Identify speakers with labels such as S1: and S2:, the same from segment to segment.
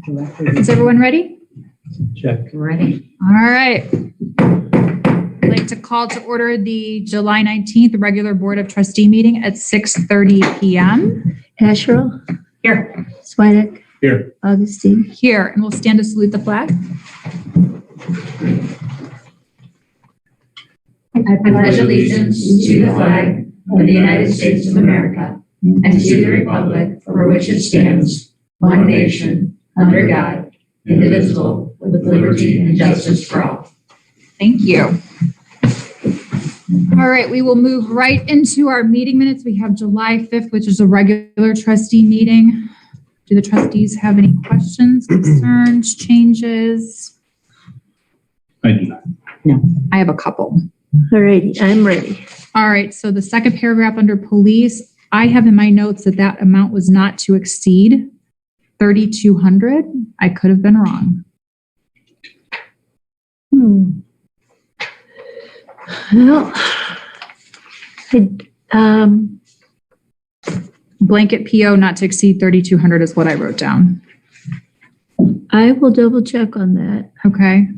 S1: Is everyone ready?
S2: Check.
S1: Ready. All right. I'd like to call to order the July 19th regular Board of Trustee meeting at 6:30 p.m.
S3: Asherle?
S1: Here.
S3: Swinick?
S2: Here.
S3: Augustine?
S1: Here, and we'll stand to salute the flag.
S4: I pledge allegiance to the flag of the United States of America and to the republic for which it stands, one nation, under God, indivisible, with liberty and justice for all.
S1: Thank you. All right, we will move right into our meeting minutes. We have July 5th, which is a regular trustee meeting. Do the trustees have any questions, concerns, changes?
S2: I do not.
S1: I have a couple.
S3: All righty, I'm ready.
S1: All right, so the second paragraph under police, I have in my notes that that amount was not to exceed 3,200. I could have been wrong.
S3: Well,
S1: Blanket PO not to exceed 3,200 is what I wrote down.
S3: I will double check on that.
S1: Okay.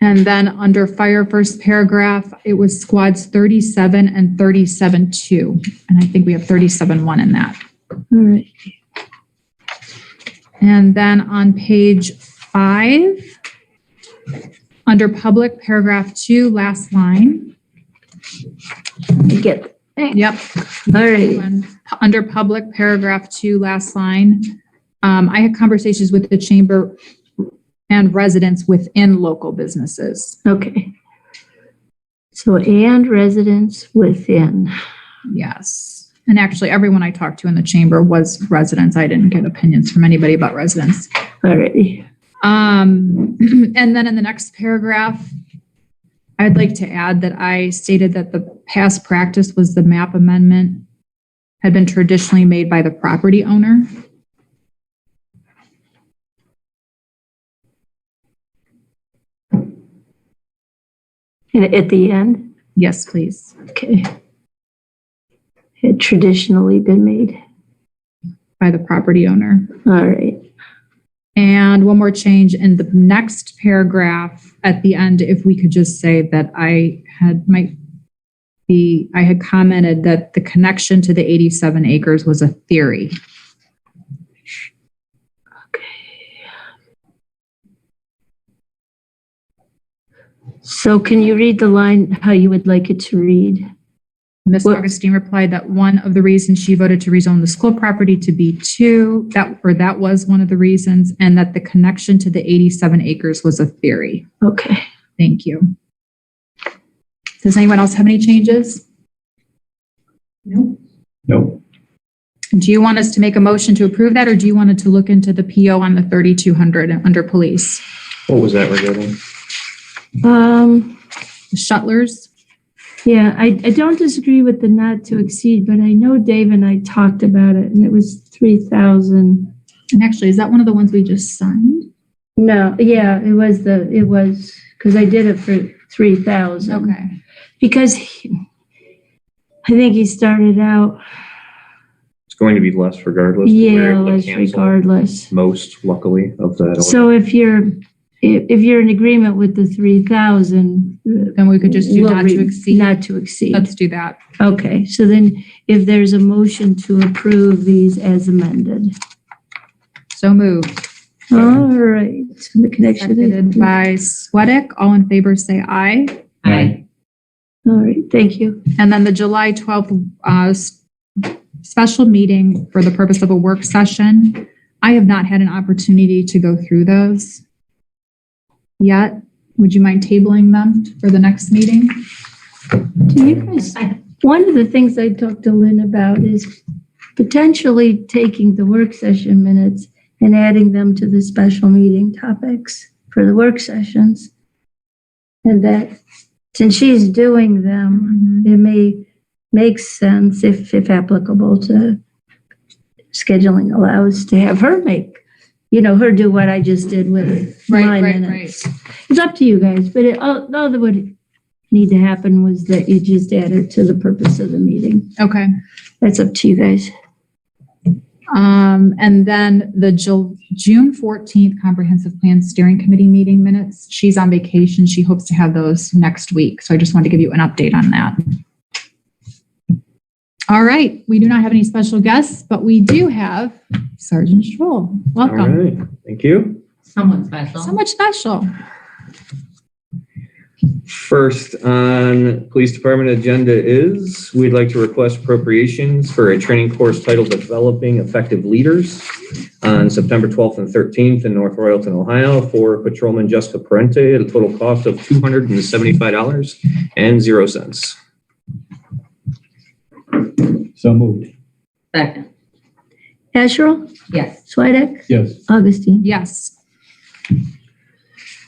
S1: And then under fire, first paragraph, it was squads 37 and 37-2. And I think we have 37-1 in that.
S3: All right.
S1: And then on page 5, under public, paragraph 2, last line.
S3: You get it.
S1: Yep.
S3: All right.
S1: Under public, paragraph 2, last line. I had conversations with the chamber and residents within local businesses.
S3: Okay. So, and residents within.
S1: Yes. And actually, everyone I talked to in the chamber was residents. I didn't get opinions from anybody about residents.
S3: All righty.
S1: And then in the next paragraph, I'd like to add that I stated that the past practice was the map amendment had been traditionally made by the property owner.
S3: And at the end?
S1: Yes, please.
S3: Okay. Had traditionally been made.
S1: By the property owner.
S3: All right.
S1: And one more change in the next paragraph at the end, if we could just say that I had commented that the connection to the 87 acres was a theory.
S3: So can you read the line how you would like it to read?
S1: Ms. Augustine replied that one of the reasons she voted to rezone the school property to B2, that was one of the reasons, and that the connection to the 87 acres was a theory.
S3: Okay.
S1: Thank you. Does anyone else have any changes?
S2: Nope.
S1: Do you want us to make a motion to approve that, or do you want it to look into the PO on the 3,200 under police?
S5: What was that regarding?
S1: The Shutlers?
S3: Yeah, I don't disagree with the not to exceed, but I know Dave and I talked about it and it was 3,000.
S1: And actually, is that one of the ones we just signed?
S3: No, yeah, it was because I did it for 3,000.
S1: Okay.
S3: Because I think he started out,
S5: It's going to be less regardless. We're
S3: yeah,
S5: able to
S3: less
S5: cancel
S3: regardless.
S5: Most, luckily, of that.
S3: So if you're in agreement with the 3,000,
S1: Then we could just do
S3: we'll
S1: not to exceed.
S3: Not to exceed.
S1: Let's do that.
S3: Okay, so then if there's a motion to approve these as amended.
S1: So moved.
S3: All right, so the connection.
S1: Seconded by Sweattick. All in favor, say aye.
S4: Aye.
S3: All right, thank you.
S1: And then the July 12th special meeting for the purpose of a work session. I have not had an opportunity to go through those yet. Would you mind tabling them for the next meeting?
S3: Do you guys, one of the things I talked to Lynn about is potentially taking the work session minutes and adding them to the special meeting topics for the work sessions. And that since she's doing them, it may make sense if applicable to scheduling allows to have her make, her do what I just did with my minutes. It's up to you guys, but all that would need to happen was that you just add it to the purpose of the meeting.
S1: Okay.
S3: That's up to you guys.
S1: And then the June 14th Comprehensive Plan Steering Committee meeting minutes. She's on vacation. She hopes to have those next week. So I just wanted to give you an update on that. All right. We do not have any special guests, but we do have Sergeant Stroll. Welcome.
S5: All right, thank you.
S4: Someone special.
S1: So much special.
S5: First on police department agenda is we'd like to request appropriations for a training course titled Developing Effective Leaders on September 12th and 13th in North Royalton, Ohio for Patrolman Jessica Parente at a total cost of $275.00.
S2: So moved.
S4: Second.
S3: Asherle?
S4: Yes.
S3: Swedek?
S2: Yes.
S3: Augustine?
S1: Yes.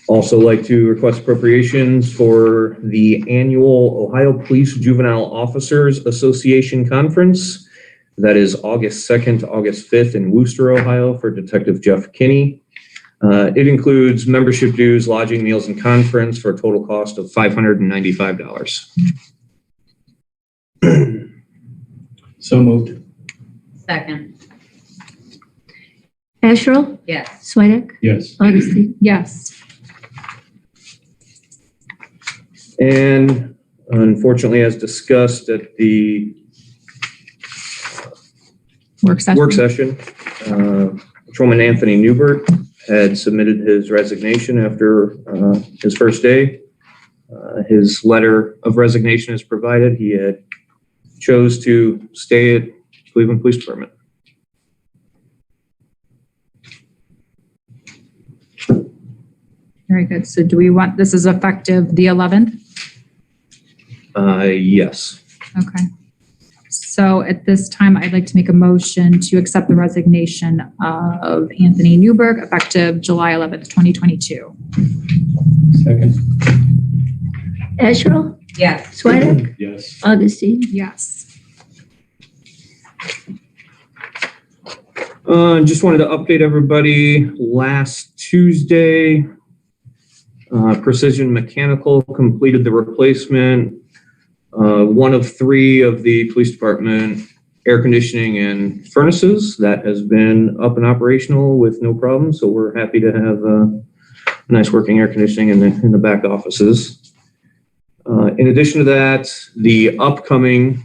S5: Also like to request appropriations for the annual Ohio Police Juvenile Officers Association Conference. That is August 2nd to August 5th in Wooster, Ohio for Detective Jeff Kinney. It includes membership dues, lodging, meals, and conference for a total cost of $595.
S2: So moved.
S4: Second.
S3: Asherle?
S4: Yes.
S3: Swedek?
S2: Yes.
S3: Augustine?
S1: Yes.
S5: And unfortunately, as discussed at the
S1: Work session.
S5: work session, Patrolman Anthony Newbert had submitted his resignation after his first day. His letter of resignation is provided. He had chose to stay at Cleveland Police Department.
S1: Very good. So do we want, this is effective the 11th?
S5: Yes.
S1: Okay. So at this time, I'd like to make a motion to accept the resignation of Anthony Newberg effective July 11th, 2022.
S2: Second.
S3: Asherle?
S4: Yes.
S3: Swedek?
S2: Yes.
S3: Augustine?
S1: Yes.
S5: Just wanted to update everybody. Last Tuesday, Precision Mechanical completed the replacement. One of three of the police department air conditioning and furnaces that has been up and operational with no problems. So we're happy to have nice working air conditioning in the back offices. In addition to that, the upcoming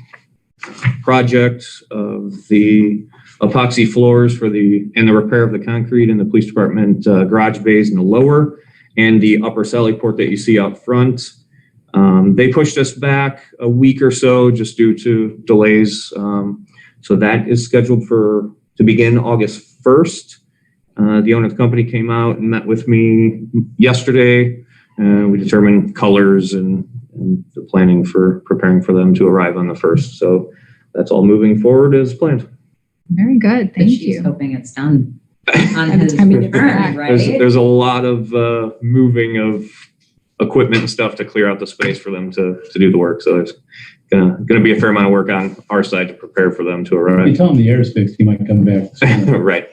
S5: project of the epoxy floors for the repair of the concrete in the police department garage bays in the lower and the upper sally port that you see out front. They pushed us back a week or so just due to delays. So that is scheduled to begin August 1st. The owner of the company came out and met with me yesterday. We determined colors and the planning for preparing for them to arrive on the 1st. So that's all moving forward as planned.
S1: Very good.
S4: But
S1: Thank
S4: she's
S1: you.
S4: hoping it's done on
S1: By the
S4: his
S1: time he gets
S4: return,
S1: back.
S4: right?
S5: There's a lot of moving of equipment and stuff to clear out the space for them to do the work. So there's gonna be a fair amount of work on our side to prepare for them to
S2: You
S5: arrive.
S2: tell him the air's fixed, he might come back.
S5: Right.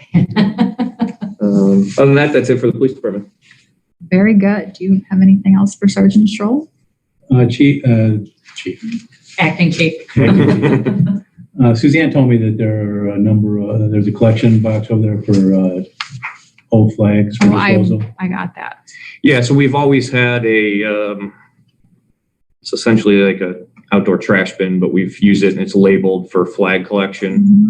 S5: Other than that, that's it for the police department.
S1: Very good. Do you have anything else for Sergeant Stroll?
S2: Chief.
S4: Acting chief.
S2: Suzanne told me that there are a number of, there's a collection box over there for old flags for disposal.
S1: I got that.
S5: Yeah, so we've always had it's essentially like a outdoor trash bin, but we've used it and it's labeled for flag collection.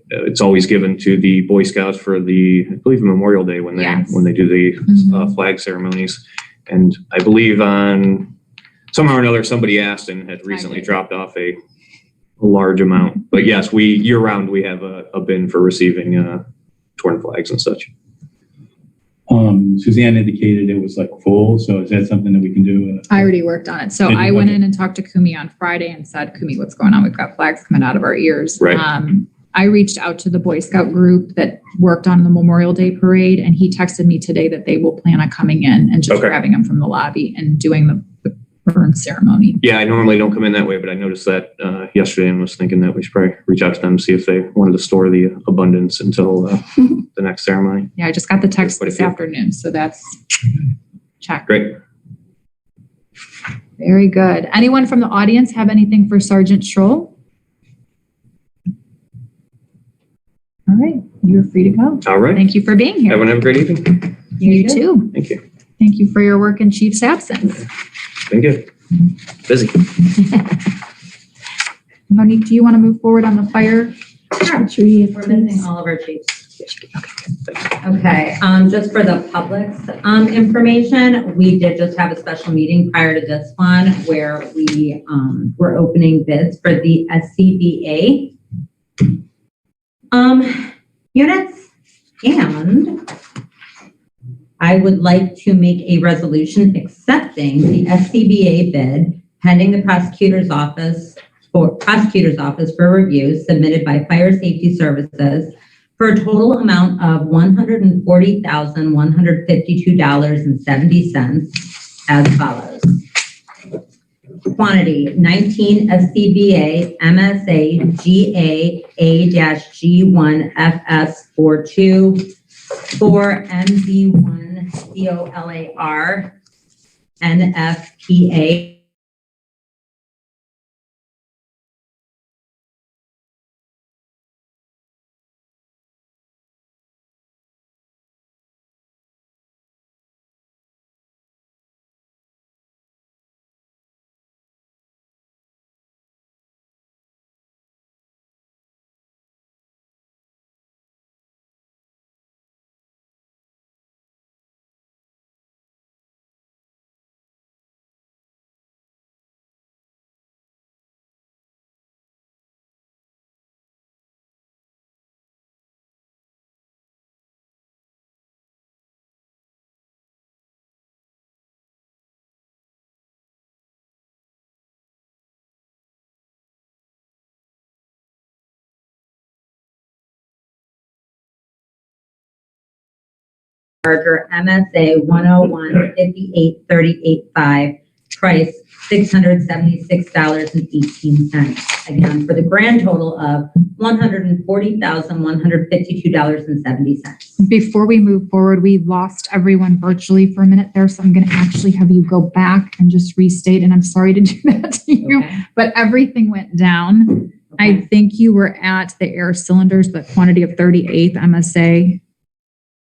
S5: It's always given to the Boy Scouts for I believe Memorial Day when they do the flag ceremonies. And I believe on somehow or another, somebody asked and had recently dropped off a large amount. But yes, year round, we have a bin for receiving torn flags and such.
S2: Suzanne indicated it was like full, so is that something that we can do?
S1: I already worked on it. So
S2: Did you?
S1: I went
S2: Okay.
S1: in and talked to Kumi on Friday and said, Kumi, what's going on? We've got flags coming out of our ears.
S5: Right.
S1: I reached out to the Boy Scout group that worked on the Memorial Day parade, and he texted me today that they will plan on coming in and just
S5: Okay.
S1: grabbing them from the lobby and doing the burn ceremony.
S5: Yeah, I normally don't come in that way, but I noticed that yesterday and was thinking that we should probably reach out to them, see if they wanted to store the abundance until the next ceremony.
S1: Yeah, I just got the text
S5: Quite a
S1: this
S5: few.
S1: afternoon, so that's check.
S5: Great.
S1: Very good. Anyone from the audience have anything for Sergeant Schroll? right, you're free to go.
S5: All right.
S1: Thank you for being here.
S5: Everyone have a great evening.
S1: You too.
S5: Thank you.
S1: Thank you for your work in Chief's absence.
S5: Been good. Busy.
S1: Monique, do you want to move forward on the fire?
S4: Sure. We're missing all of our chiefs. Okay, just for the public's information, we did just have a special meeting prior to this one where we were opening bids for the SCBA units, and I would like to make a resolution accepting the SCBA bid pending the prosecutor's office for review submitted by Fire Safety Services for a total amount of $140,152.70 as follows. Quantity 19 SCBA MSA GA A-G1FS42 4 MZ1 COLAR NFPA charger MSA 101-5838.5, price $676.18. Again, for the grand total of $140,152.70.
S1: Before we move forward, we lost everyone virtually for a minute there, so I'm going to actually have you go back and just restate, and I'm sorry to do that to you,
S4: Okay.
S1: but everything went down. I think you were at the air cylinders, the quantity of 38 MSA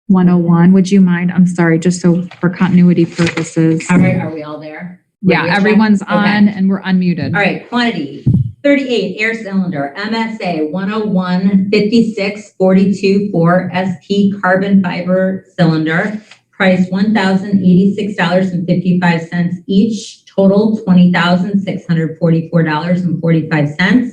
S1: 101. Would you mind? I'm sorry, just so for continuity purposes.
S4: All right, are we all there?
S1: Yeah,
S4: Ready to
S1: everyone's
S4: check?
S1: on
S4: Okay.
S1: and we're unmuted.
S4: All right, quantity 38 air cylinder MSA 101-5642 4 ST carbon fiber cylinder, price $1,086.55 each, total $20,644.45.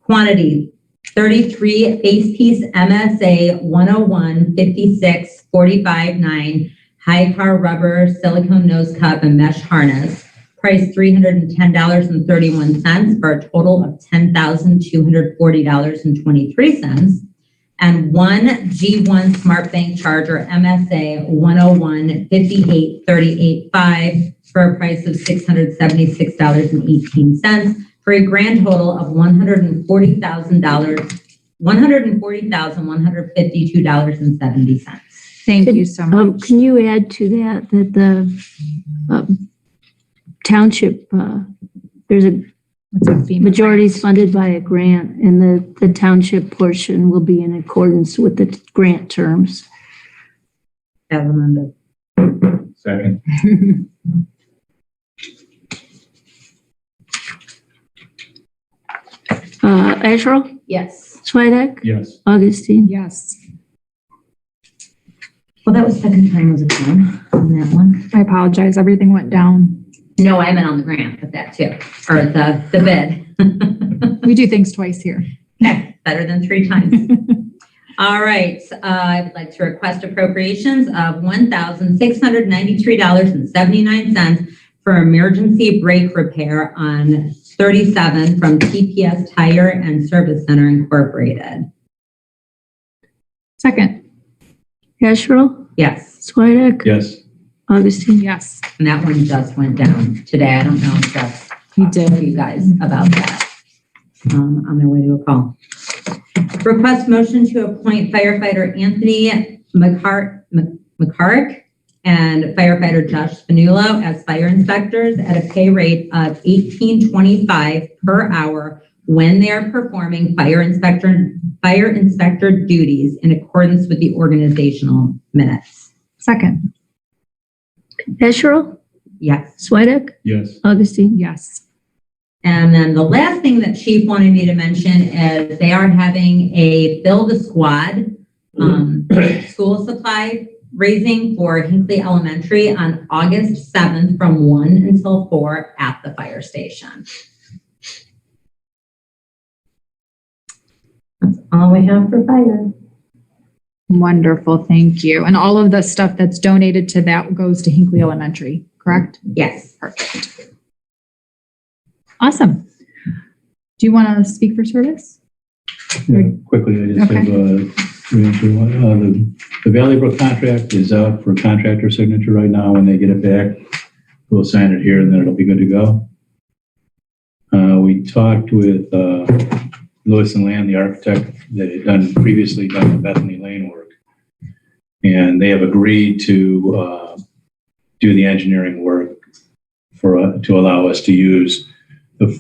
S4: Quantity 33 base piece MSA 101-5645-9 high car rubber silicone nose cup and mesh harness, price $310.31 for a total of $10,240.23. And one G1 Smart Bank charger MSA 101-5838.5 for a price of $676.18 for a grand total of $140,152.70.
S1: Thank you so much.
S3: Can you add to that the township, there's a
S1: It's a FEMA
S3: majority is funded by a grant, and the township portion will be in accordance with the grant terms.
S4: As amended.
S2: Second.
S3: Asherle,
S4: Yes.
S3: Swedek,
S2: Yes.
S3: Augustine.
S1: Yes,
S4: Well, that was second time was a phone on that one.
S1: I apologize. Everything went down.
S4: No, I meant on the grant with that too, or the bid.
S1: We do things twice here.
S4: Okay, better than 3 times. All right, I would like to request appropriations of $1,693.79 for emergency brake repair on 37 from TPS Tire and Service Center Incorporated.
S1: Second,
S3: Asherle,
S4: Yes,
S3: Swedek,
S2: Yes.
S3: Augustine.
S1: yes,
S4: and that one just went down today. I don't know if that's
S1: he
S4: to
S1: did.
S4: you guys about that on their way to a call. Request motion to appoint firefighter Anthony McCarrick and firefighter Josh Spanulo as fire inspectors at a pay rate of $18.25 per hour when they are performing fire inspector duties in accordance with the organizational minutes.
S1: Second.
S3: Asherle?
S4: Yes.
S3: Swedek?
S2: Yes.
S3: Augustine?
S1: Yes.
S4: And then the last thing that Chief wanted me to mention is they are having a Build a Squad school supply raising for Hinckley Elementary on August 7th from 1 until 4 at the fire station. That's all we have for fire.
S1: Wonderful. Thank you. And all of the stuff that's donated to that goes to Hinckley Elementary, correct?
S4: Yes.
S1: Perfect. Awesome. Do you want to speak for service?
S2: Yeah, quickly, I just
S1: Okay.
S2: have the Valley Brook contract is out for contractor signature right now. When they get it back, we'll sign it here and then it'll be good to go. We talked with Lewis and Land, the architect that had previously done the Bethany Lane work. And they have agreed to do the engineering work to allow us to use the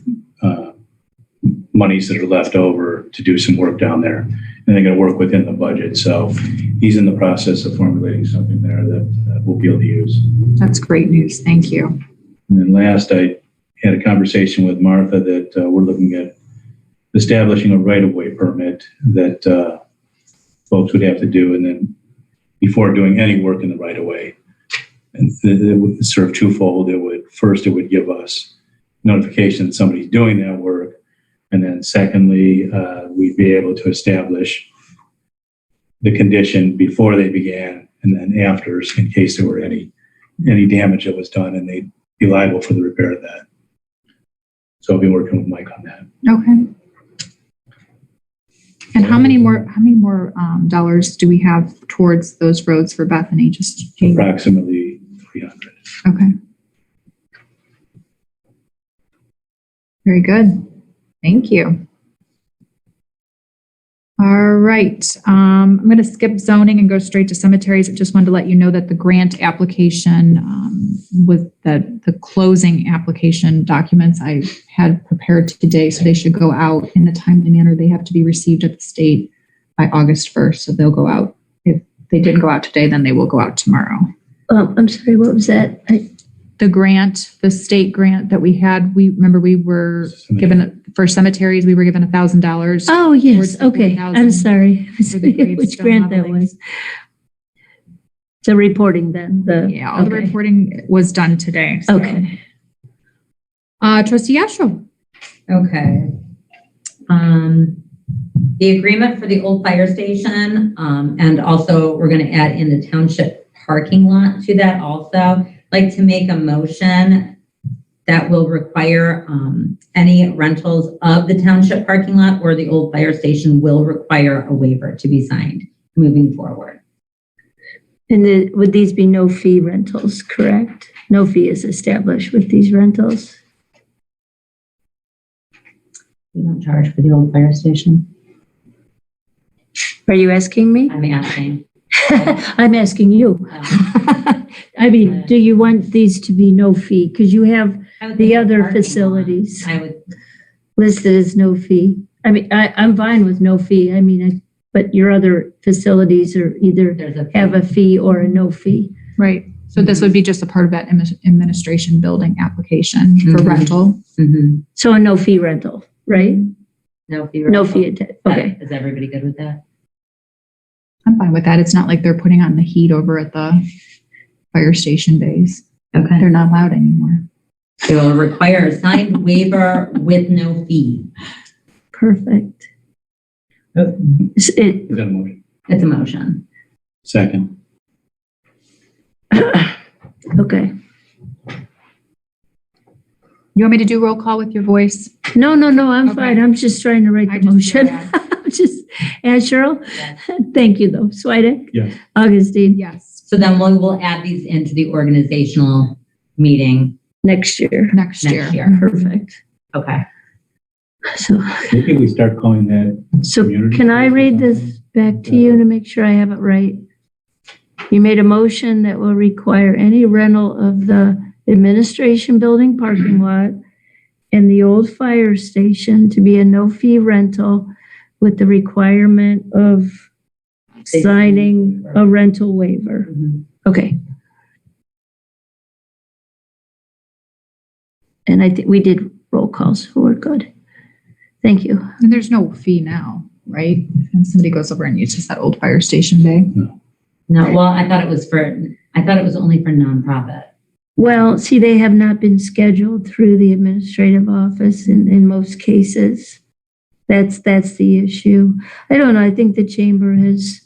S2: monies that are left over to do some work down there. And they're going to work within the budget. So he's in the process of formulating something there that we'll be able to use.
S1: That's great news. Thank you.
S2: And then last, I had a conversation with Martha that we're looking at establishing a right-of-way permit that folks would have to do, and then before doing any work in the right-of-way. And it would serve twofold. It would give us notification that somebody's doing that work, and then secondly, we'd be able to establish the condition before they began and then after, in case there were any damage that was done, and they'd be liable for the repair of that. So I'll be working with Mike on that.
S1: Okay. And how many more dollars do we have towards those roads for Bethany? Just
S2: Approximately 300.
S1: okay. Very good. Thank you. All right. I'm going to skip zoning and go straight to cemeteries. I just wanted to let you know that the grant application with the closing application documents I had prepared today, so they should go out in the timely manner. They have to be received at the state by August 1st, so they'll go out. If they didn't go out today, then they will go out tomorrow.
S3: I'm sorry, what was that?
S1: The grant, the state grant that we had, we were given for cemeteries, we were given $1,000.
S3: Oh, yes,
S1: Towards the
S3: okay.
S1: 4,000
S3: I'm sorry.
S1: for the
S3: Which
S1: gravestone
S3: grant that
S1: leveling.
S3: was? The reporting then,
S1: Yeah, all the
S3: okay.
S1: reporting was done today. So.
S3: Okay.
S1: Trustee Astro.
S4: Okay. The agreement for the old fire station, and also we're going to add in the township parking lot to that also. Like to make a motion that will require any rentals of the township parking lot or the old fire station will require a waiver to be signed moving forward.
S3: And would these be no fee rentals, correct? No fee is established with these rentals?
S4: We don't charge for the old fire station.
S3: Are you asking me?
S4: I'm asking.
S3: I'm asking you. I mean, do you want these to be no fee? Because you have the other facilities
S4: I would.
S3: listed as no fee. I mean, I'm fine with no fee. I mean, but your other facilities are either
S4: There's a
S3: have a fee or a no fee.
S1: Right. So this would be just a part of that administration building application for
S4: Mhm.
S1: rental.
S4: Mhm.
S3: So a no fee rental, right?
S4: No fee.
S3: No
S4: rental.
S3: fee. Okay.
S4: Is everybody good with that?
S1: I'm fine with that. It's not like they're putting on the heat over at the fire station bays.
S4: Okay.
S1: They're not allowed anymore.
S4: It will require a signed waiver with no fee.
S3: Perfect.
S2: Is that a motion?
S4: It's a motion.
S2: Second.
S3: Okay.
S1: You want me to do roll call with your voice?
S3: No, I'm
S1: Okay.
S3: fine. I'm just trying to write
S1: I
S3: the
S1: just
S3: motion.
S1: feel bad.
S3: Just, and Cheryl, thank you though. Swedek?
S2: Yes.
S3: Augustine?
S1: Yes.
S4: So then we will add these into the organizational meeting
S3: Next year.
S1: Next year.
S4: next year.
S3: Perfect.
S4: Okay.
S3: So,
S2: Maybe we start calling that.
S3: so
S2: Community
S3: can I read
S2: service.
S3: this back to you to make sure I have it right? You made a motion that will require any rental of the administration building parking lot and the old fire station to be a no-fee rental with the requirement of signing a rental waiver.
S4: Mhm.
S3: Okay. And I think we did roll calls, so we're good. Thank you.
S1: And there's no fee now, right? And somebody goes over and uses that old fire station bay.
S4: No, well, I thought it was only for nonprofit.
S3: Well, see, they have not been scheduled through the administrative office in most cases. That's the issue. I don't know. I think the chamber has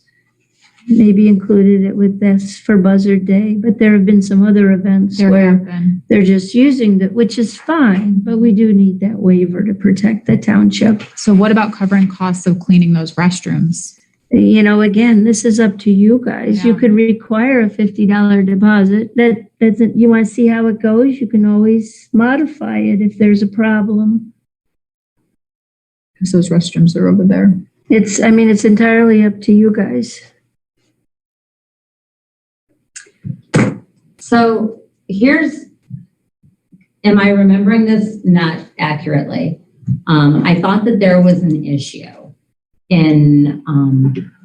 S3: maybe included it with this for Buzzard Day, but there have been some other events
S1: There
S3: where
S1: have been.
S3: they're just using that, which is fine, but we do need that waiver to protect the township.
S1: So what about covering costs of cleaning those restrooms?
S3: You know, again, this is up to you guys. You
S1: Yeah.
S3: could require a $50 deposit. That's you want to see how it goes? You can always modify it if there's a problem.
S1: Because those restrooms are over there.
S3: It's entirely up to you guys.
S4: So am I remembering this not accurately? I thought that there was an issue in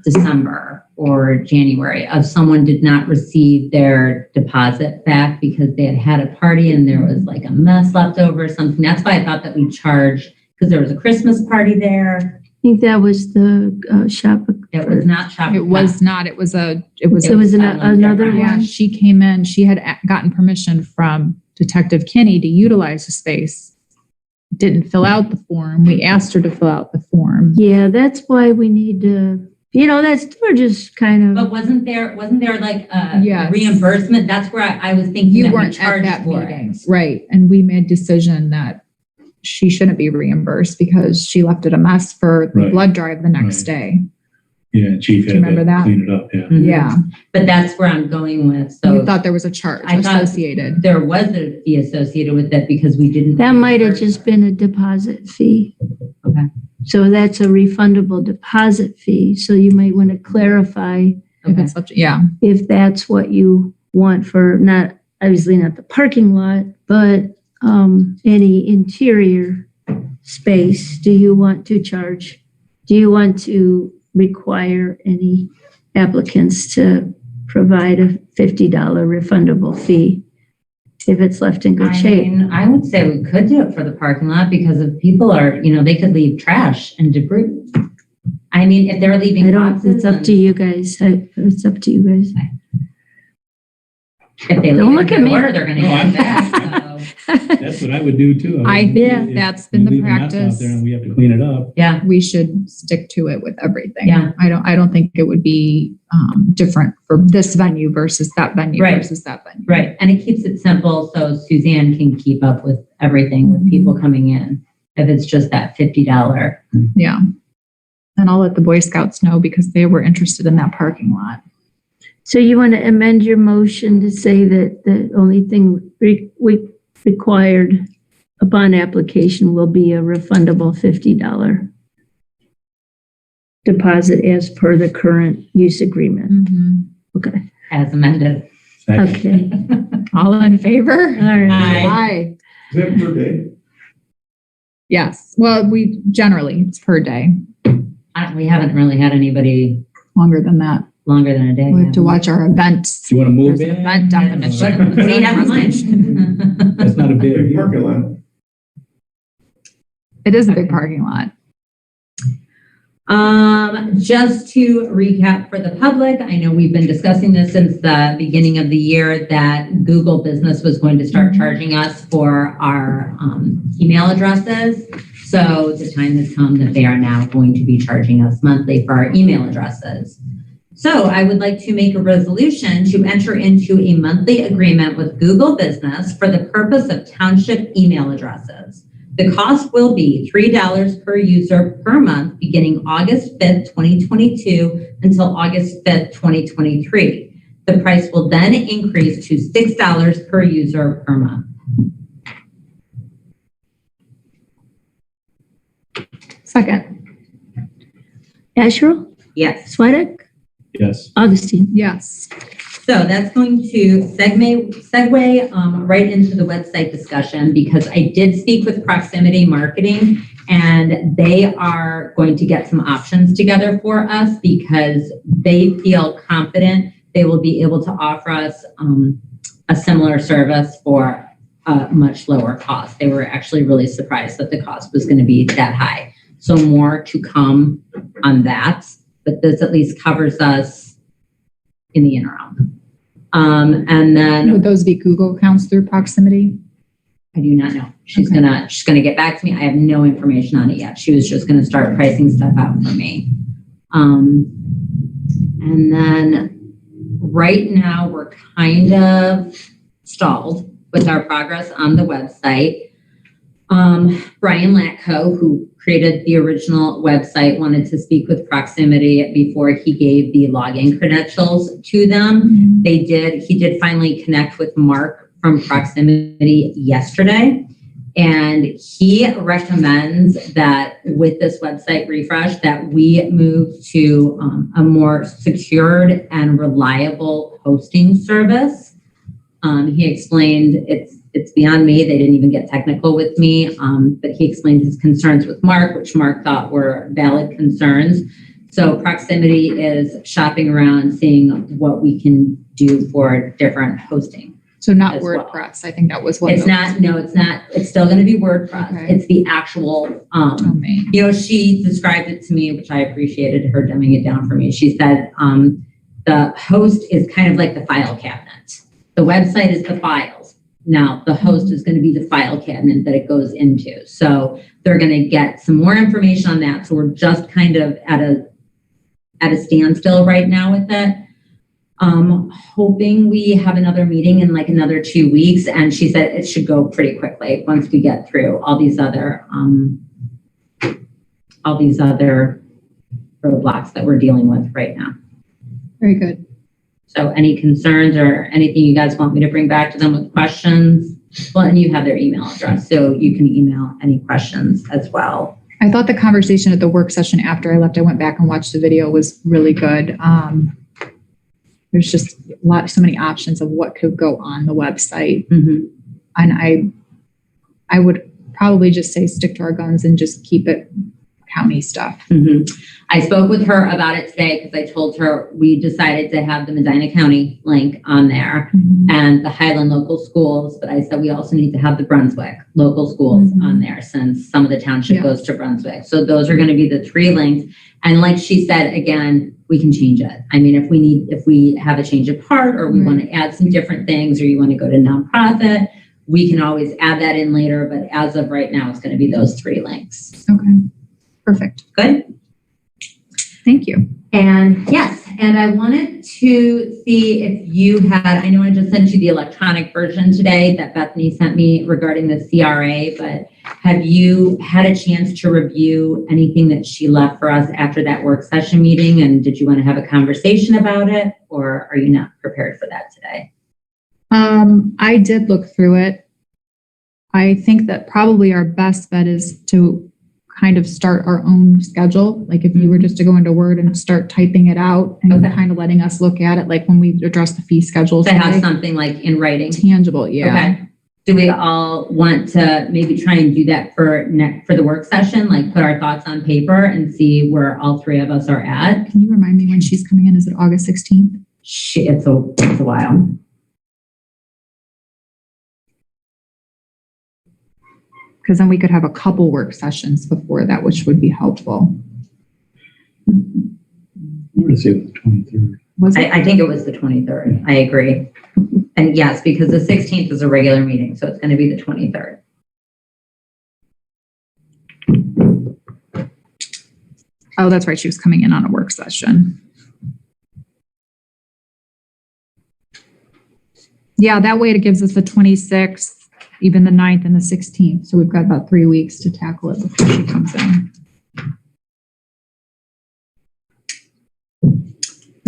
S4: December or January of someone did not receive their deposit back because they had a party and there was like a mess left over or something. That's why I thought that we charged, because there was a Christmas party there.
S3: I think that was the shop.
S4: It was not shop.
S1: It was not, it was
S3: It was another
S1: yeah,
S3: one.
S1: she came in, she had gotten permission from Detective Kinney to utilize the space. Didn't fill out the form. We asked her to fill out the form.
S3: Yeah, that's why we need to, we're just kind
S4: But
S3: of,
S4: wasn't there like a
S1: Yes.
S4: reimbursement? That's where I was thinking
S1: You
S4: that we
S1: weren't at
S4: charged
S1: that
S4: for
S1: meeting,
S4: it.
S1: right? And we made decision that she shouldn't be reimbursed because she left it a mess for the
S2: Right.
S1: blood drive the next
S2: Right.
S1: day.
S2: Yeah, chief
S1: Do you
S2: had
S1: remember
S2: to
S1: that?
S2: clean it up, yeah.
S4: Mhm.
S1: Yeah,
S4: But that's where I'm going with.
S1: so you
S4: So
S1: thought there was a charge
S4: I thought-
S1: associated.
S4: there was a fee associated with it because we didn't.
S3: that might have just been a deposit fee.
S4: Okay.
S3: So that's a refundable deposit fee. So you might want to clarify
S1: If
S4: Okay.
S1: it's up to, yeah,
S3: if that's what you want for obviously not the parking lot, but any interior space. Do you want to require any applicants to provide a $50 refundable fee if it's left in good
S4: I
S3: shape?
S4: mean, I would say we could do it for the parking lot because if people are, they could leave trash and debris. I mean, if they're leaving boxes.
S3: It's up to you guys. It's up to you guys.
S4: If they
S3: Don't
S4: leave
S3: look
S4: it
S3: at
S4: in
S3: me.
S4: order, they're gonna get it back, so.
S2: That's what I would do too.
S1: I
S2: mean,
S1: think
S2: if
S1: that's
S2: we
S1: been the
S2: leave a mess out
S1: practice.
S2: there and we have to clean it up.
S4: Yeah,
S1: we should stick to it with everything.
S4: Yeah.
S1: I don't think it would be different for this venue versus that venue
S4: Right.
S1: versus that venue.
S4: right. And it keeps it simple so Suzanne can keep up with everything with people coming in. If it's just that $50.
S1: Yeah. And I'll let the Boy Scouts know because they were interested in that parking lot.
S3: So you want to amend your motion to say that the only thing required upon application will be a refundable $50 deposit as per the current use agreement. Okay.
S4: As amended.
S2: Second.
S3: Okay.
S1: All in favor?
S3: All right.
S4: Aye.
S6: Is that per day?
S1: Yes. Well, it's per day.
S4: We haven't really had anybody
S1: Longer than that.
S4: longer than a day.
S1: We have to watch our events.
S2: Do you want to move
S1: There's an
S2: in?
S1: event definition.
S4: What do you have in mind?
S2: That's not a big
S6: Big parking lot.
S1: It is a big parking lot.
S4: Just to recap for the public, I know we've been discussing this since the beginning of the year that Google Business was going to start charging us for our email addresses. So the time has come that they are now going to be charging us monthly for our email addresses. So I would like to make a resolution to enter into a monthly agreement with Google Business for the purpose of township email addresses. The cost will be $3 per user per month beginning August 5th, 2022 until August 5th, 2023. The price will then increase to $6 per user per month.
S1: Second.
S3: Asherle?
S4: Yes.
S3: Swedek?
S2: Yes.
S3: Augustine.
S1: Yes.
S4: So that's going to segue right into the website discussion, because I did speak with Proximity Marketing, and they are going to get some options together for us because they feel confident they will be able to offer us a similar service for a much lower cost. They were actually really surprised that the cost was going to be that high. So more to come on that, but this at least covers us in the interim. And then
S1: Would those be Google accounts through Proximity?
S4: I do not know. She's
S1: Okay.
S4: gonna get back to me. I have no information on it yet. She was just gonna start pricing stuff out for me. And then right now we're kind of stalled with our progress on the website. Brian Latko, who created the original website, wanted to speak with Proximity before he gave the login credentials to them. He did finally connect with Mark from Proximity yesterday. And he recommends that with this website refresh that we move to a more secured and reliable hosting service. He explained it's beyond me. They didn't even get technical with me, but he explained his concerns with Mark, which Mark thought were valid concerns. So Proximity is shopping around, seeing what we can do for different hosting.
S1: So not
S4: As well.
S1: WordPress. I think that was what.
S4: It's not. It's still going to be WordPress.
S1: Okay.
S4: It's the actual,
S1: Oh, man.
S4: she described it to me, which I appreciated her dumbing it down for me. She said, the host is kind of like the file cabinet. The website is the files. Now the host is going to be the file cabinet that it goes into. So they're going to get some more information on that. So we're just kind of at a standstill right now with it. Hoping we have another meeting in like another 2 weeks. And she said it should go pretty quickly once we get through all these other roadblocks that we're dealing with right now.
S1: Very good.
S4: So any concerns or anything you guys want me to bring back to them with questions? Well, and you have their email address, so you can email any questions as well.
S1: I thought the conversation at the work session after I left, I went back and watched the video, was really good. There's just so many options of what could go on the website.
S4: Mm-hmm.
S1: And I would probably just say stick to our guns and just keep it county stuff.
S4: Mm-hmm. I spoke with her about it today because I told her we decided to have the Medina County link on there and the Highland local schools, but I said we also need to have the Brunswick local schools on there since some of the township goes to Brunswick. So those are going to be the 3 links. And like she said, again, we can change it. I mean, if we have a change of heart or we want to add some different things or you want to go to nonprofit, we can always add that in later. But as of right now, it's going to be those 3 links.
S1: Okay. Perfect.
S4: Good.
S1: Thank you.
S4: And yes, and I wanted to see if you had, I know I just sent you the electronic version today that Bethany sent me regarding the CRA, but have you had a chance to review anything that she left for us after that work session meeting? And did you want to have a conversation about it, or are you not prepared for that today?
S1: I did look through it. I think that probably our best bet is to kind of start our own schedule. Like if you were just to go into Word and start typing it out and kind of letting us look at it, like when we address the fee schedules.
S4: To have something like in writing.
S1: Tangible, yeah.
S4: Okay. Do we all want to maybe try and do that for the work session? Like put our thoughts on paper and see where all 3 of us are at?
S1: Can you remind me when she's coming in? Is it August 16th?
S4: It's a while.
S1: Because then we could have a couple work sessions before that, which would be helpful.
S2: I'm going to say it was the 23rd.
S1: Was it?
S4: I think it was the 23rd. I agree. And yes, because the 16th is a regular meeting, so it's going to be the 23rd.
S1: Oh, that's right. She was coming in on a work session. Yeah, that way it gives us the 26th, even the 9th and the 16th. So we've got about 3 weeks to tackle it before she comes in.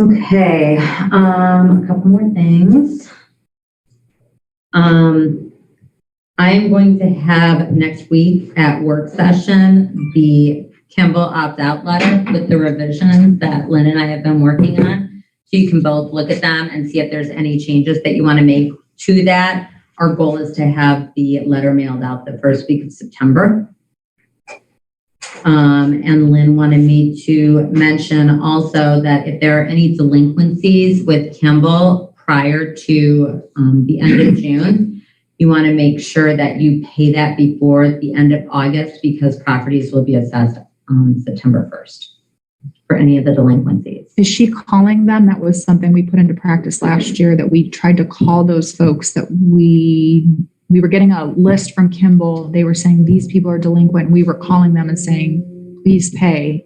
S4: Okay, a couple more things. I'm going to have next week at work session the Kimball opt-out letter with the revisions that Lynn and I have been working on. so you can both look at them and see if there's any changes that you want to make to that. Our goal is to have the letter mailed out the first week of September. And Lynn wanted me to mention also that if there are any delinquencies with Kimball prior to the end of June, you want to make sure that you pay that before the end of August, because properties will be assessed on September 1st for any of the delinquencies.
S1: Is she calling them? That was something we put into practice last year, that we tried to call those folks that we were getting a list from Kimball. They were saying these people are delinquent. We were calling them and saying, please pay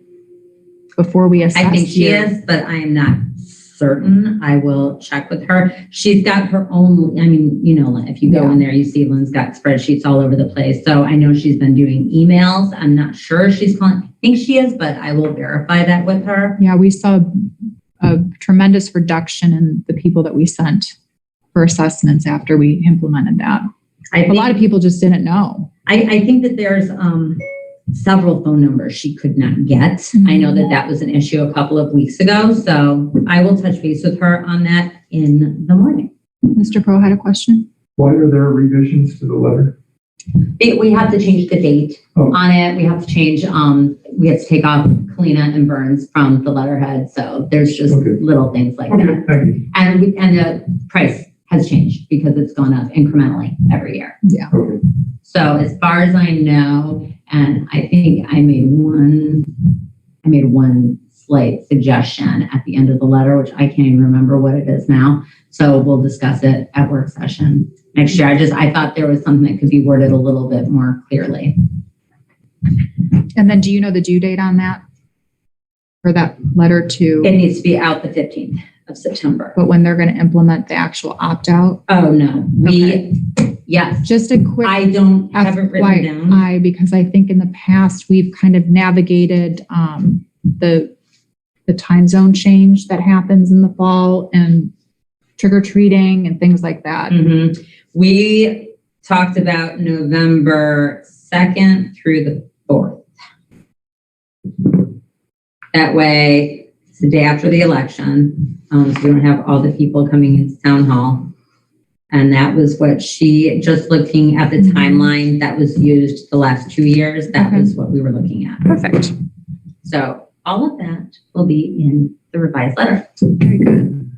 S1: before we assess.
S4: I think she
S1: you.
S4: is, but I am not certain. I will check with her. She's got her own, I mean, you know, if you go in there, you see Lynn's got spreadsheets all over the place. So I know she's been doing emails. I'm not sure she's calling. I think she is, but I will verify that with her.
S1: Yeah, we saw a tremendous reduction in the people that we sent for assessments after we implemented that. A lot of people just didn't know.
S4: I think that there's several phone numbers she could not get.
S1: Mm-hmm.
S4: I know that that was an issue a couple of weeks ago, so I will touch base with her on that in the morning.
S1: Mr. Pro had a question.
S6: Why are there revisions to the letter?
S4: We have to change the date on it. We have to change, we have to take off Kalina and Burns from the letterhead. So there's just little things like that.
S6: Thank you.
S4: And the price has changed because it's gone up incrementally every year.
S1: Yeah.
S6: Okay.
S4: So as far as I know, and I think I made one slight suggestion at the end of the letter, which I can't even remember what it is now. So we'll discuss it at work session next year. I thought there was something that could be worded a little bit more clearly.
S1: And then do you know the due date on that? For that letter to,
S4: It needs to be out the 15th of September.
S1: but when they're going to implement the actual opt-out?
S4: Oh, no. Yes.
S1: Just a quick
S4: I don't have it written down.
S1: because I think in the past we've kind of navigated the time zone change that happens in the fall and trick-or-treating and things like that.
S4: Mm-hmm. We talked about November 2nd through the 4th. That way, it's the day after the election, so we don't have all the people coming into town hall. And that was what she, just looking at the timeline that was used the last 2 years, that was what we were looking at.
S1: Perfect.
S4: So all of that will be in the revised letter.
S1: Very good.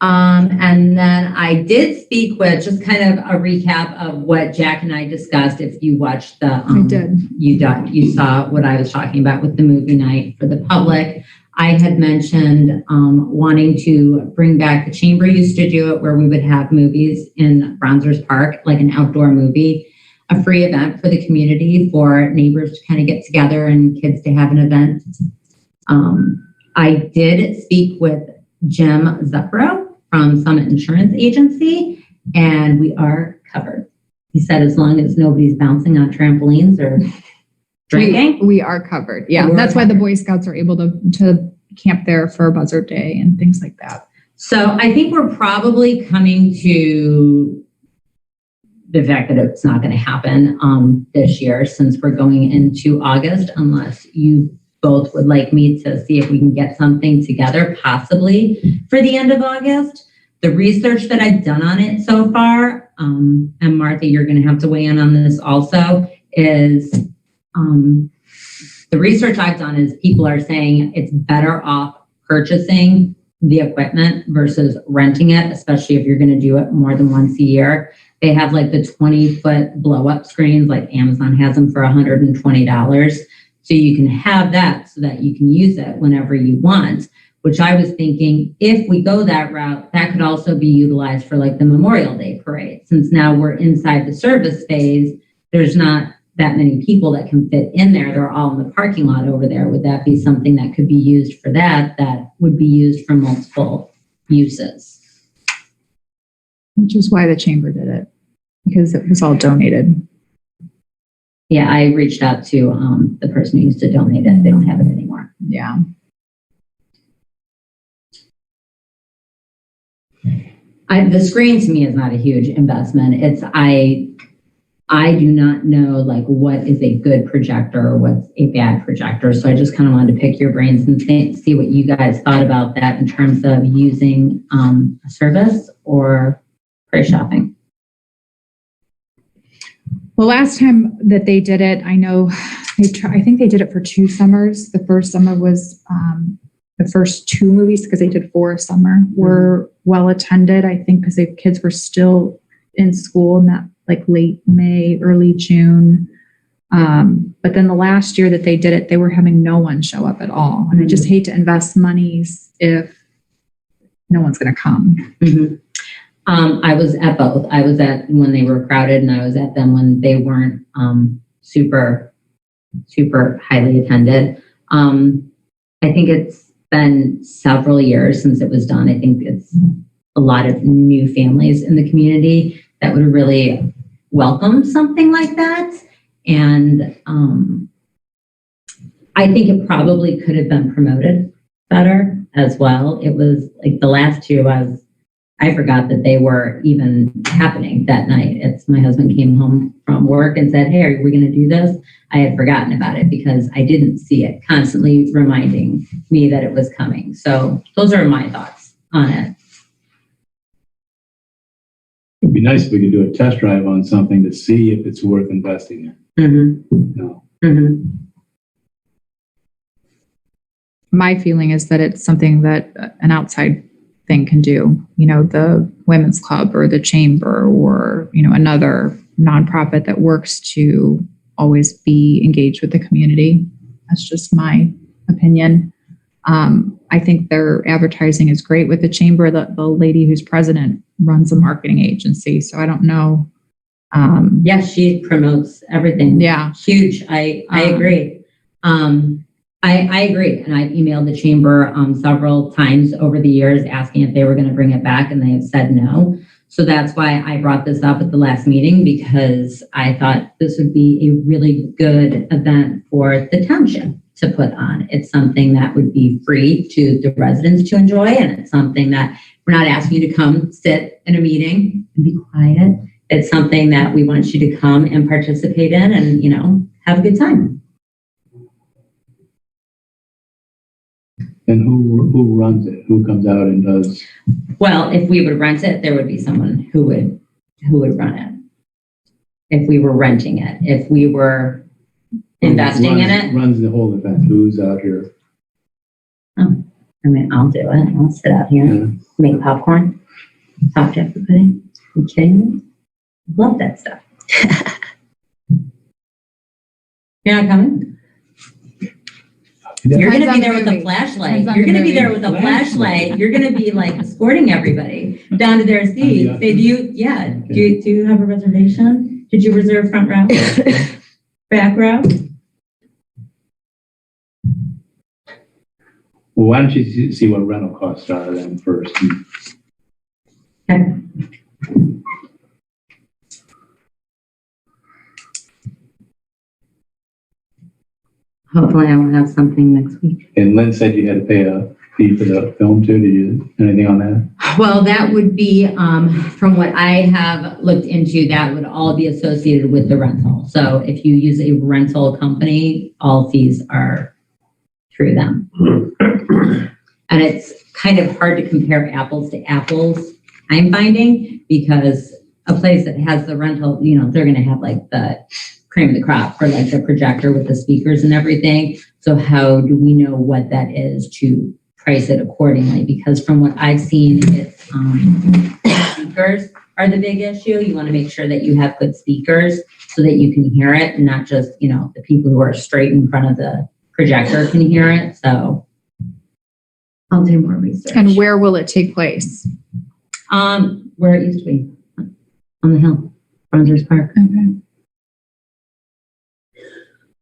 S4: And then I did speak with, just kind of a recap of what Jack and I discussed. If you watched the,
S1: I did.
S4: You saw what I was talking about with the movie night for the public. I had mentioned wanting to bring back, the chamber used to do it where we would have movies in Bronzers Park, like an outdoor movie, a free event for the community for neighbors to kind of get together and kids to have an event. I did speak with Jim Zuppero from Summit Insurance Agency, and we are covered. He said as long as nobody's bouncing on trampolines or drinking.
S1: We are covered. Yeah,
S4: We're
S1: that's why the Boy Scouts are able to camp there for Buzzard Day and things like that.
S4: So I think we're probably coming to the fact that it's not going to happen this year, since we're going into August, unless you both would like me to see if we can get something together, possibly for the end of August. The research that I've done on it so far, and Martha, you're going to have to weigh in on this also, is the research I've done is people are saying it's better off purchasing the equipment versus renting it, especially if you're going to do it more than once a year. They have like the 20-foot blow-up screens, like Amazon has them for $120. So you can have that so that you can use it whenever you want, which I was thinking if we go that route, that could also be utilized for like the Memorial Day parade. Since now we're inside the service phase, there's not that many people that can fit in there. They're all in the parking lot over there. Would that be something that could be used for that would be used for multiple uses?
S1: Which is why the chamber did it, because it was all donated.
S4: Yeah, I reached out to the person who used to donate it. They don't have it anymore.
S1: Yeah.
S4: The screen to me is not a huge investment. I do not know like what is a good projector or what's a bad projector. So I just kind of wanted to pick your brains and see what you guys thought about that in terms of using a service or price shopping.
S1: Well, last time that they did it, I know I think they did it for 2 summers. The first summer was the first 2 movies, because they did 4 a summer, were well attended. I think because the kids were still in school, not like late May, early June. But then the last year that they did it, they were having no one show up at all. And I just hate to invest monies if no one's going to come.
S4: Mm-hmm. I was at both. I was at when they were crowded, and I was at them when they weren't super highly attended. I think it's been several years since it was done. I think it's a lot of new families in the community that would really welcome something like that. And I think it probably could have been promoted better as well. It was like the last 2, I forgot that they were even happening that night. It's my husband came home from work and said, "Hey, are we going to do this?" I had forgotten about it because I didn't see it constantly reminding me that it was coming. So those are my thoughts on it.
S2: It'd be nice if we could do a test drive on something to see if it's worth investing in.
S4: Mm-hmm.
S2: No.
S4: Mm-hmm.
S1: My feeling is that it's something that an outside thing can do, the women's club or the chamber or, another nonprofit that works to always be engaged with the community. That's just my opinion. I think their advertising is great with the chamber. The lady who's president runs a marketing agency. So I don't know.
S4: Yes, she promotes everything.
S1: Yeah.
S4: Huge. I agree. I agree. And I've emailed the chamber several times over the years asking if they were going to bring it back, and they have said no. So that's why I brought this up at the last meeting, because I thought this would be a really good event for the township to put on. It's something that would be free to the residents to enjoy, and it's something that we're not asking you to come sit in a meeting and be quiet. It's something that we want you to come and participate in and, have a good time.
S2: And who runs it? Who comes out and does?
S4: Well, if we would rent it, there would be someone who would run it. If we were renting it, if we were investing in it.
S2: Runs the whole event. Who's out here?
S4: Oh, I'll do it. I'll sit out here, make popcorn, talk to everybody. Are you kidding me? Love that stuff. You're not coming? You're going to be there with a flashlight. You're going to be there with a flashlight. You're going to be like escorting everybody down to their seats. Do you have a reservation? Did you reserve front row? Back row?
S2: Well, why don't you see what rental costs are then first?
S4: Okay. Hopefully I will have something next week.
S2: And Lynn said you had to pay a fee for the film too. Did you, anything on that?
S4: Well, that would be, from what I have looked into, that would all be associated with the rental. So if you use a rental company, all fees are through them. And it's kind of hard to compare apples to apples, I'm finding, because a place that has the rental, they're going to have like the cream of the crop for like the projector with the speakers and everything. So how do we know what that is to price it accordingly? Because from what I've seen, it's speakers are the big issue. You want to make sure that you have good speakers so that you can hear it, and not just, the people who are straight in front of the projector can hear it. So I'll do more research.
S1: And where will it take place?
S4: Where it used to be, on the hill, Brunsers Park.
S1: Okay.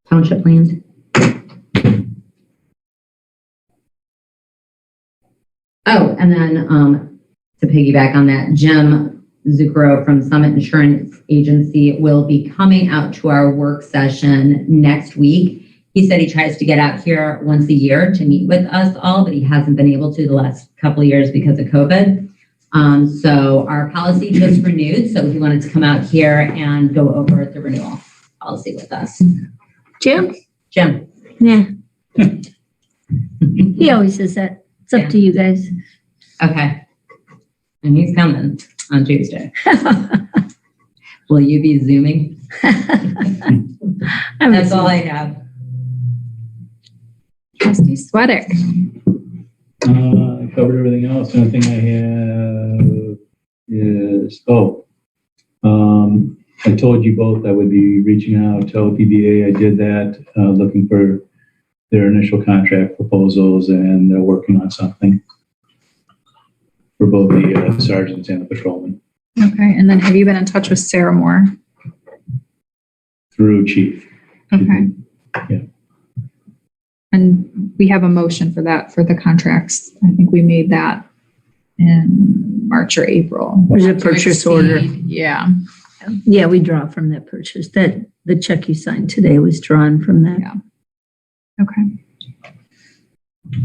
S4: Township land. Oh, and then to piggyback on that, Jim Zucchero from Summit Insurance Agency will be coming out to our work session next week. He said he tries to get out here once a year to meet with us all, but he hasn't been able to the last couple of years because of COVID. So our policy just renewed, so he wanted to come out here and go over the renewal policy with us.
S3: Jim?
S4: Jim?
S3: Yeah. He always says that. It's up to you guys.
S4: Okay. And he's coming on Tuesday. Will you be Zooming? That's all I have.
S1: Trustee Sweattick.
S2: I covered everything else. The only thing I have is, I told you both I would be reaching out to OPBA. I did that, looking for their initial contract proposals, and they're working on something for both the sergeants and the patrolmen
S1: Okay, and then have you been in touch with Sarah Moore?
S2: through chief.
S1: Okay.
S2: Yeah.
S1: And we have a motion for that, for the contracts. I think we made that in March or April.
S3: There's a purchase order.
S1: Yeah.
S3: Yeah, we draw from that purchase. That the check you signed today was drawn from that.
S1: Yeah. Okay.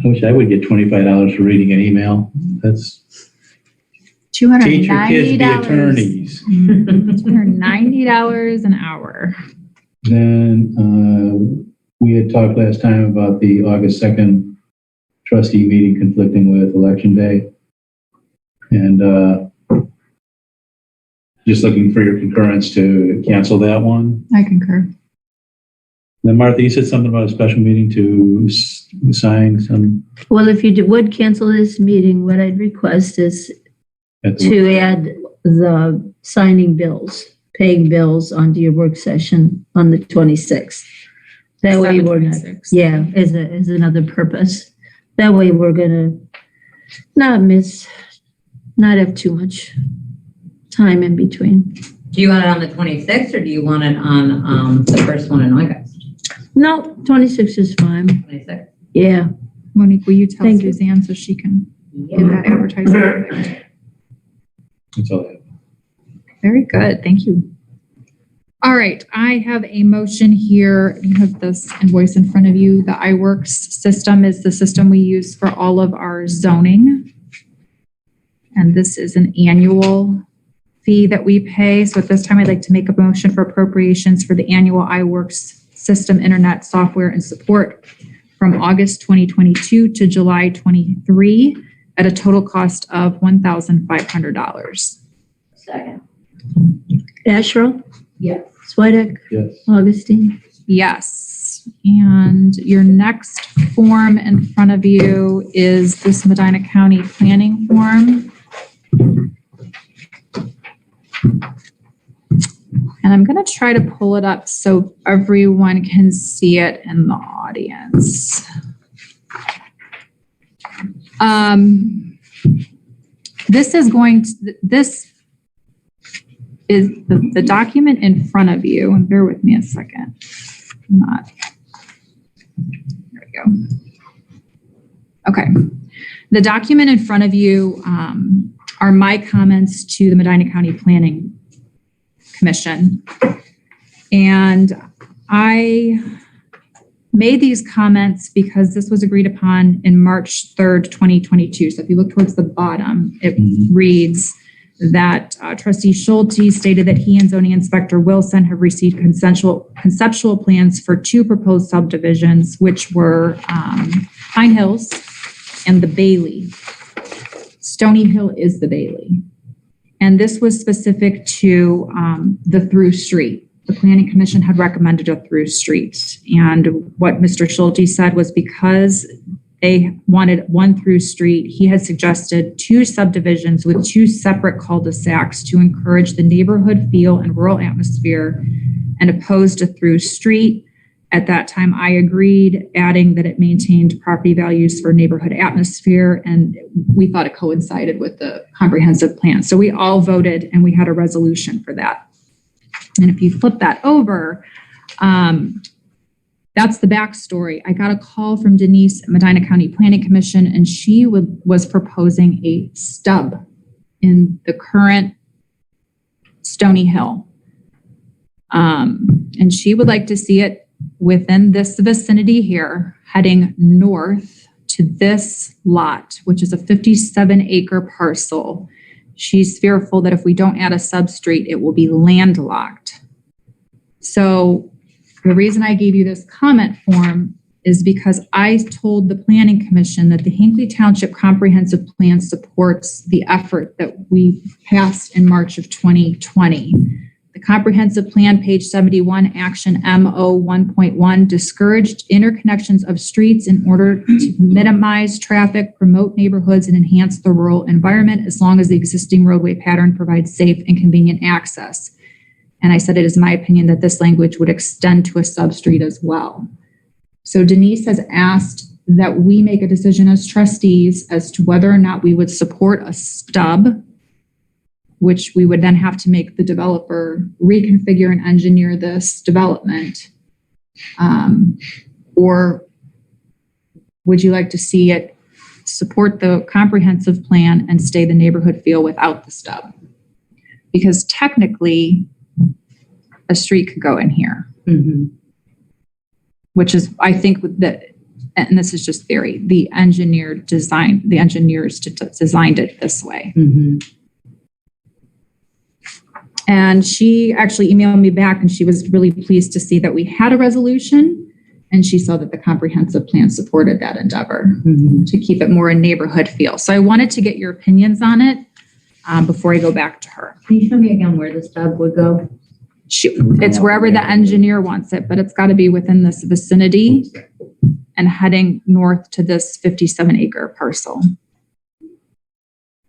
S2: I wish I would get $25 for reading an email. That's teach your kids to be
S1: $290.
S2: attorneys.
S1: $290 an hour.
S2: Then we had talked last time about the August 2nd trustee meeting conflicting with election day. And just looking for your concurrence to cancel that one.
S1: I concur.
S2: Then Martha, you said something about a special meeting to sign some.
S3: Well, if you would cancel this meeting, what I'd request is to add the signing bills, paying bills onto your work session on the 26th. That way we're not,
S1: 7/26.
S3: yeah, as another purpose. That way we're gonna not have too much time in between.
S4: Do you want it on the 26th or do you want it on the first one in August?
S3: No, 26 is fine.
S4: 26th.
S3: Yeah.
S1: Monique, will you tell
S3: Thank you.
S1: Suzanne so she can get that advertising?
S2: That's all I have.
S1: Very good. Thank you. All right. I have a motion here. You have this invoice in front of you. The iWorks system is the system we use for all of our zoning. And this is an annual fee that we pay. So at this time, I'd like to make a motion for appropriations for the annual iWorks system, internet software and support from August 2022 to July 23 at a total cost of $1,500.
S4: Second.
S3: Asherle?
S4: Yes.
S3: Swedek?
S2: Yes.
S3: Augustine?
S1: Yes. And your next form in front of you is this Medina County planning form. And I'm going to try to pull it up so everyone can see it in the audience. This is the document in front of you, and bear with me a second. There we go. Okay. The document in front of you are my comments to the Medina County Planning Commission. And I made these comments because this was agreed upon in March 3rd, 2022. So if you look towards the bottom, it reads that Trustee Schulte stated that he and Zoning Inspector Wilson have received conceptual plans for two proposed subdivisions, which were Pine Hills and the Bailey. Stony Hill is the Bailey. And this was specific to the through street. The Planning Commission had recommended a through street. And what Mr. Schulte said was because they wanted one through street, he had suggested two subdivisions with two separate cul-de-sacs to encourage the neighborhood feel and rural atmosphere and opposed a through street. At that time, I agreed, adding that it maintained property values for neighborhood atmosphere, and we thought it coincided with the comprehensive plan. So we all voted and we had a resolution for that. And if you flip that over, that's the backstory. I got a call from Denise at Medina County Planning Commission, and she was proposing a stub in the current Stony Hill. And she would like to see it within this vicinity here, heading north to this lot, which is a 57-acre parcel she's fearful that if we don't add a substreet, it will be landlocked. So the reason I gave you this comment form is because I told the Planning Commission that the Hinckley Township Comprehensive Plan supports the effort that we passed in March of 2020. The Comprehensive Plan, page 71, Action MO 1.1, discouraged interconnections of streets in order to minimize traffic, promote neighborhoods, and enhance the rural environment as long as the existing roadway pattern provides safe and convenient access. And I said it is my opinion that this language would extend to a substreet as well. So Denise has asked that we make a decision as trustees as to whether or not we would support a stub, which we would then have to make the developer reconfigure and engineer this development. Or would you like to see it support the comprehensive plan and stay the neighborhood feel without the stub? Because technically, a street could go in here. Which is, I think that, and this is just theory, the engineers designed it this way. And she actually emailed me back and she was really pleased to see that we had a resolution and she saw that the comprehensive plan supported that endeavor to keep it more a neighborhood feel. So I wanted to get your opinions on it before I go back to her.
S4: Can you show me again where the stub would go?
S1: It's wherever the engineer wants it, but it's got to be within this vicinity and heading north to this 57-acre parcel.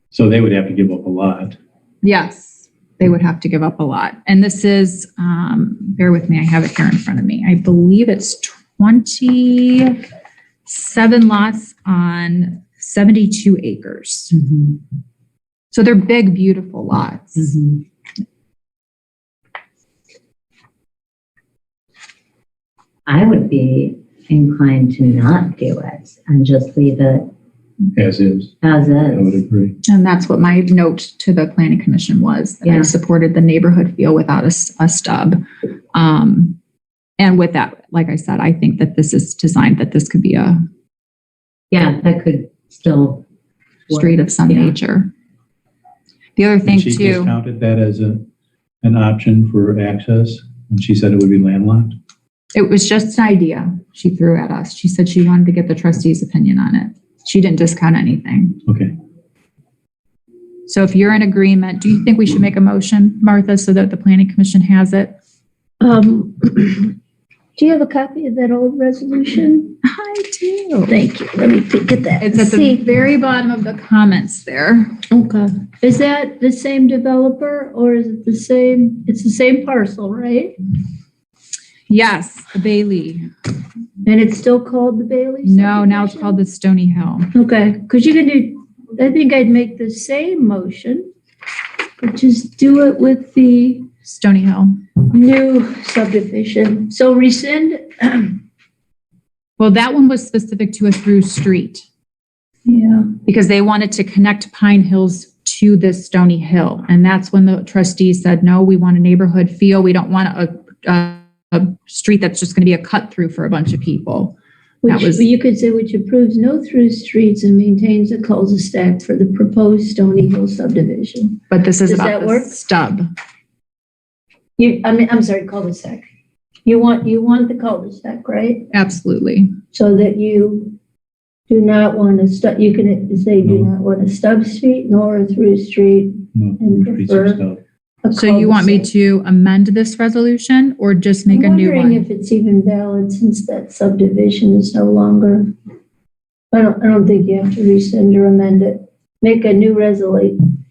S2: So they would have to give up a lot.
S1: Yes, they would have to give up a lot. And this is, bear with me, I have it here in front of me. I believe it's 27 lots on 72 acres. So they're big, beautiful lots.
S4: I would be inclined to not do it and just leave it
S2: As is.
S4: as
S2: I would
S4: is.
S2: agree.
S1: And that's what my note to the planning commission was, that I
S4: Yeah.
S1: supported the neighborhood feel without a stub. And with that, like I said, I think that this is designed that this could be a
S4: Yeah, that could still work.
S1: street of some
S4: Yeah.
S1: nature. The other thing
S2: And she
S1: too,
S2: discounted that as an option for access when she said it would be landlocked.
S1: it was just an idea she threw at us. She said she wanted to get the trustees' opinion on it. She didn't discount anything.
S2: Okay.
S1: So if you're in agreement, do you think we should make a motion, Martha, so that the planning commission has it?
S3: Do you have a copy of that old resolution?
S1: I do.
S3: Thank you. Let me get that.
S1: It's at the very bottom of the comments there.
S3: Okay. Is that the same developer or is it the same? It's the same parcel, right?
S1: Yes, the Bailey.
S3: And it's still called the Bailey?
S1: No, now it's
S3: subdivision?
S1: called the Stony Hill.
S3: Okay, because you can do, I think I'd make the same motion, but just do it with the
S1: Stony Hill.
S3: new subdivision. So rescind,
S1: Well, that one was specific to a through street
S3: yeah,
S1: because they wanted to connect Pine Hills to this Stony Hill. And that's when the trustees said, no, we want a neighborhood feel. We don't want a street that's just going to be a cut through for a bunch of people. That
S3: which
S1: was-
S3: you could say which approves no through streets and maintains a cul-de-sac for the proposed Stony Hill subdivision.
S1: But this is
S3: Does
S1: about
S3: that work?
S1: the stub.
S3: I'm sorry, cul-de-sac. You want the cul-de-sac, right?
S1: Absolutely.
S3: So that you do not want a stub, you can say do not want a stub street nor a through street.
S2: No,
S3: And
S2: streets and
S3: prefer-
S2: stuff.
S3: a
S1: So you want me
S3: cul-de-sac.
S1: to amend this resolution or just make a new
S3: I'm wondering
S1: one?
S3: if it's even valid since that subdivision is no longer. I don't think you have to rescind or amend it. Make a new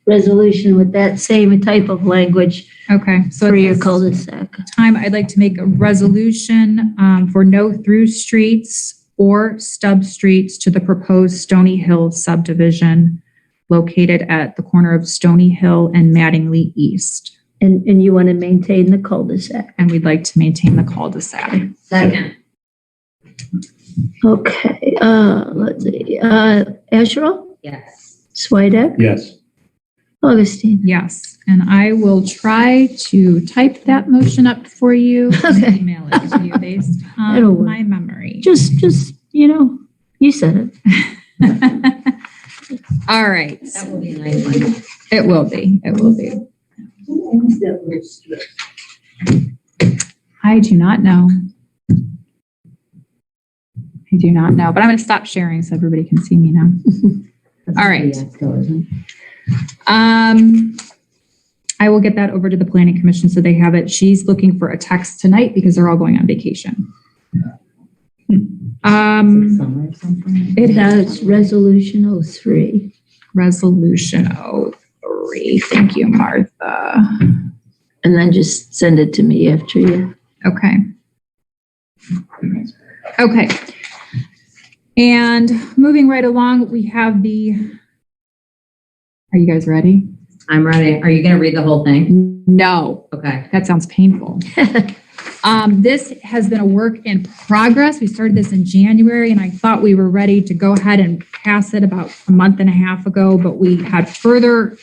S3: resolution with that same type of language
S1: Okay, so
S3: for
S1: at
S3: your
S1: this
S3: cul-de-sac.
S1: time, I'd like to make a resolution for no through streets or stub streets to the proposed Stony Hill subdivision located at the corner of Stony Hill and Mattingly East.
S3: And you want to maintain the cul-de-sac.
S1: And we'd like to maintain the cul-de-sac.
S4: Second.
S3: Okay, let's see, Asherle,
S4: Yes.
S3: Swidek,
S2: Yes.
S3: Augustine.
S1: Yes, and I will try to type that motion up for you and
S3: Okay.
S1: email it to you based
S3: That'll
S1: on
S3: work.
S1: my memory.
S3: Just, you said it.
S1: All right.
S4: That will be a nice one.
S1: It will be. It will be. I do not know. I do not know, but I'm going to stop sharing so everybody can see me now. All right. I will get that over to the Planning Commission so they have it. She's looking for a text tonight because they're all going on vacation.
S4: Summer or something.
S3: It has resolution 03.
S1: Resolution 03. Thank you, Martha.
S3: And then just send it to me after you.
S1: Okay. Okay. And moving right along, we have are you guys ready?
S4: I'm ready. Are you going to read the whole thing?
S1: No.
S4: Okay.
S1: That sounds painful. This has been a work in progress. We started this in January and I thought we were ready to go ahead and pass it about a month and a half ago, but we had further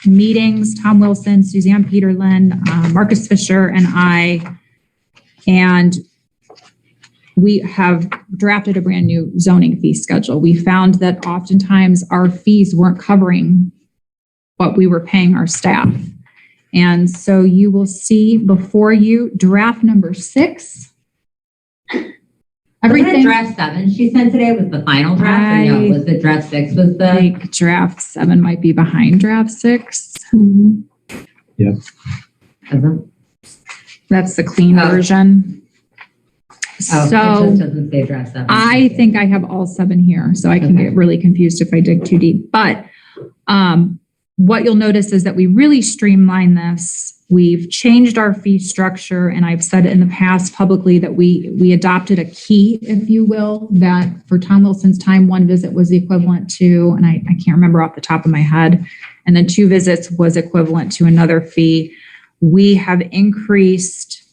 S1: meetings, Tom Wilson, Suzanne Peterlin, Marcus Fisher, and I, and we have drafted a brand new zoning fee schedule. We found that oftentimes our fees weren't covering what we were paying our staff. And so you will see before you draft number 6.
S4: Wasn't it draft 7 she sent today was the final draft? Or no, was it draft 6 was the?
S1: I think draft 7 might be behind draft 6.
S2: Yep.
S4: Isn't?
S1: That's the clean
S4: Oh.
S1: version.
S4: Oh, it
S1: So
S4: just doesn't say draft 7.
S1: I think I have all 7 here, so I can
S4: Okay.
S1: get really confused if I dig too deep. But what you'll notice is that we really streamlined this. We've changed our fee structure, and I've said in the past publicly that we adopted a key, if you will, that for Tom Wilson's time, 1 visit was the equivalent to, and I can't remember off the top of my head, and then 2 visits was equivalent to another fee. We have increased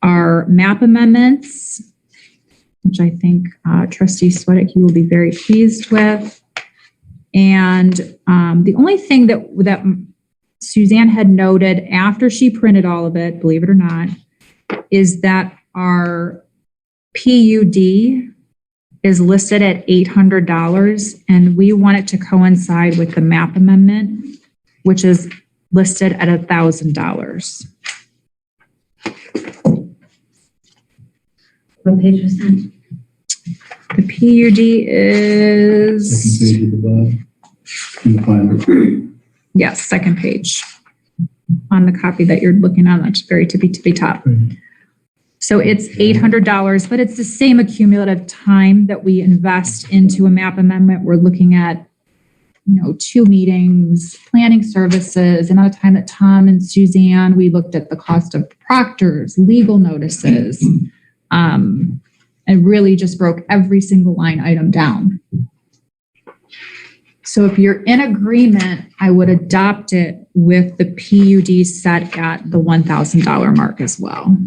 S1: our map amendments, which I think Trustee Sweattick, you will be very pleased with. And the only thing that Suzanne had noted after she printed all of it, believe it or not, is that our PUD is listed at $800, and we want it to coincide with the map amendment, which is listed at $1,000.
S4: What page was that?
S1: The PUD is,
S2: Second page at the bottom. In the final.
S1: yes, second page on the copy that you're looking on, that's very tippy top.
S2: Right.
S1: So it's $800, but it's the same accumulative time that we invest into a map amendment. We're looking at, 2 meetings, planning services, amount of time that Tom and Suzanne, we looked at the cost of proctors, legal notices, and really just broke every single line item down. So if you're in agreement, I would adopt it with the PUD set at the $1,000 mark as well.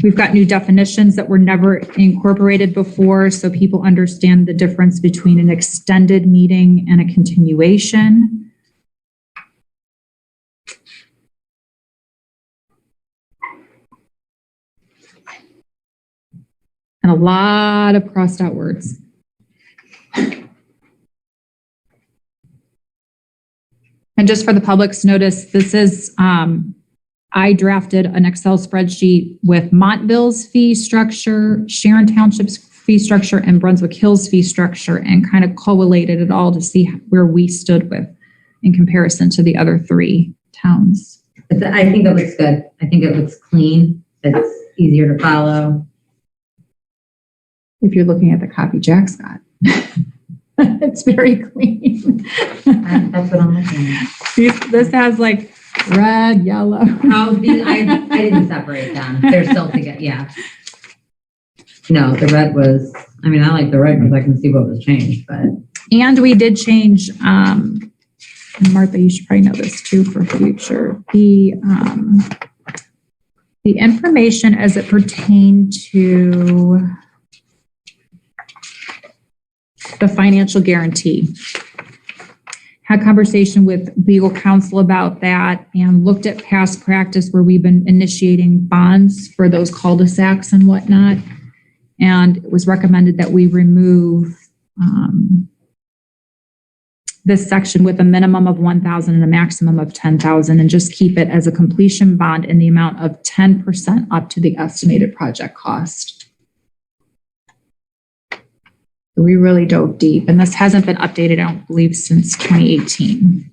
S1: We've got new definitions that were never incorporated before, so people understand the difference between an extended meeting and a continuation. And a lot of crossed out words. And just for the public's notice, this is, I drafted an Excel spreadsheet with Montville's fee structure, Sharon Township's fee structure, and Brunswick Hills fee structure, and kind of collated it all to see where we stood with in comparison to the other 3 towns.
S4: I think it looks good. I think it looks clean. It's easier to follow.
S1: If you're looking at the copy Jack's got. It's very clean.
S4: That's what I'm looking at.
S1: This has like red, yellow.
S4: Oh, I didn't separate them. They're still together. Yeah. No, the red was, I like the red because I can see what was changed, but.
S1: And we did change, and Martha, you should probably know this too for future. The information as it pertained to the financial guarantee had conversation with legal counsel about that and looked at past practice where we've been initiating bonds for those cul-de-sacs and whatnot. And it was recommended that we remove this section with a minimum of 1,000 and a maximum of 10,000 and just keep it as a completion bond in the amount of 10% up to the estimated project cost. We really dove deep, and this hasn't been updated, I don't believe, since 2018.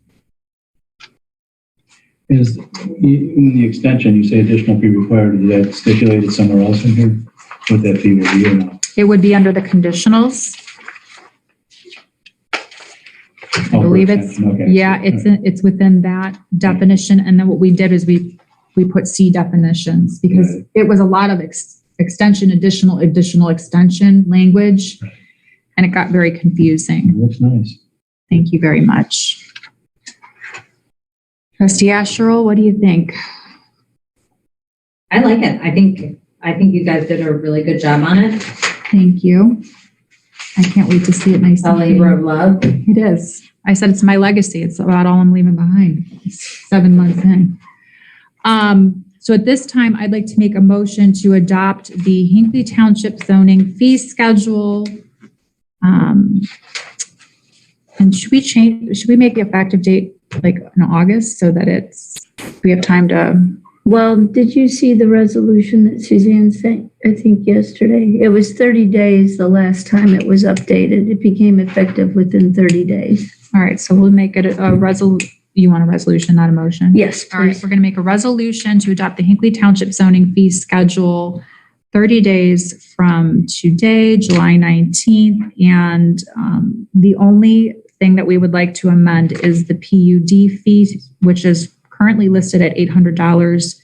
S2: Is, in the extension, you say additional fee required, is that stipulated somewhere else in here? What that fee will be or not?
S1: It would be under the conditionals. I
S2: Oh,
S1: believe
S2: for
S1: it's,
S2: extension, okay.
S1: yeah, it's within that definition. And then what we did is we put C definitions because
S2: Right.
S1: it was a lot of extension, additional extension language.
S2: Right.
S1: And it got very confusing.
S2: It looks nice.
S1: Thank you very much. Trustee Asherle, what do you think?
S4: I like it. I think you guys did a really good job on it.
S1: Thank you. I can't wait to see it nice.
S4: It's a
S1: and
S4: labor
S1: clean.
S4: of love.
S1: It is. I said it's my legacy. It's about all I'm leaving behind. It's 7 months in. So at this time, I'd like to make a motion to adopt the Hinckley Township zoning fee schedule. And should we make the effective date like in August so that we have time to,
S3: Well, did you see the resolution that Suzanne sent, I think yesterday? It was 30 days the last time it was updated. It became effective within 30 days.
S1: all right, so we'll make it you want a resolution, not a motion?
S3: Yes,
S1: All right,
S3: please.
S1: we're going to make a resolution to adopt the Hinckley Township zoning fee schedule 30 days from today, July 19th. And the only thing that we would like to amend is the PUD fee, which is currently listed at $800,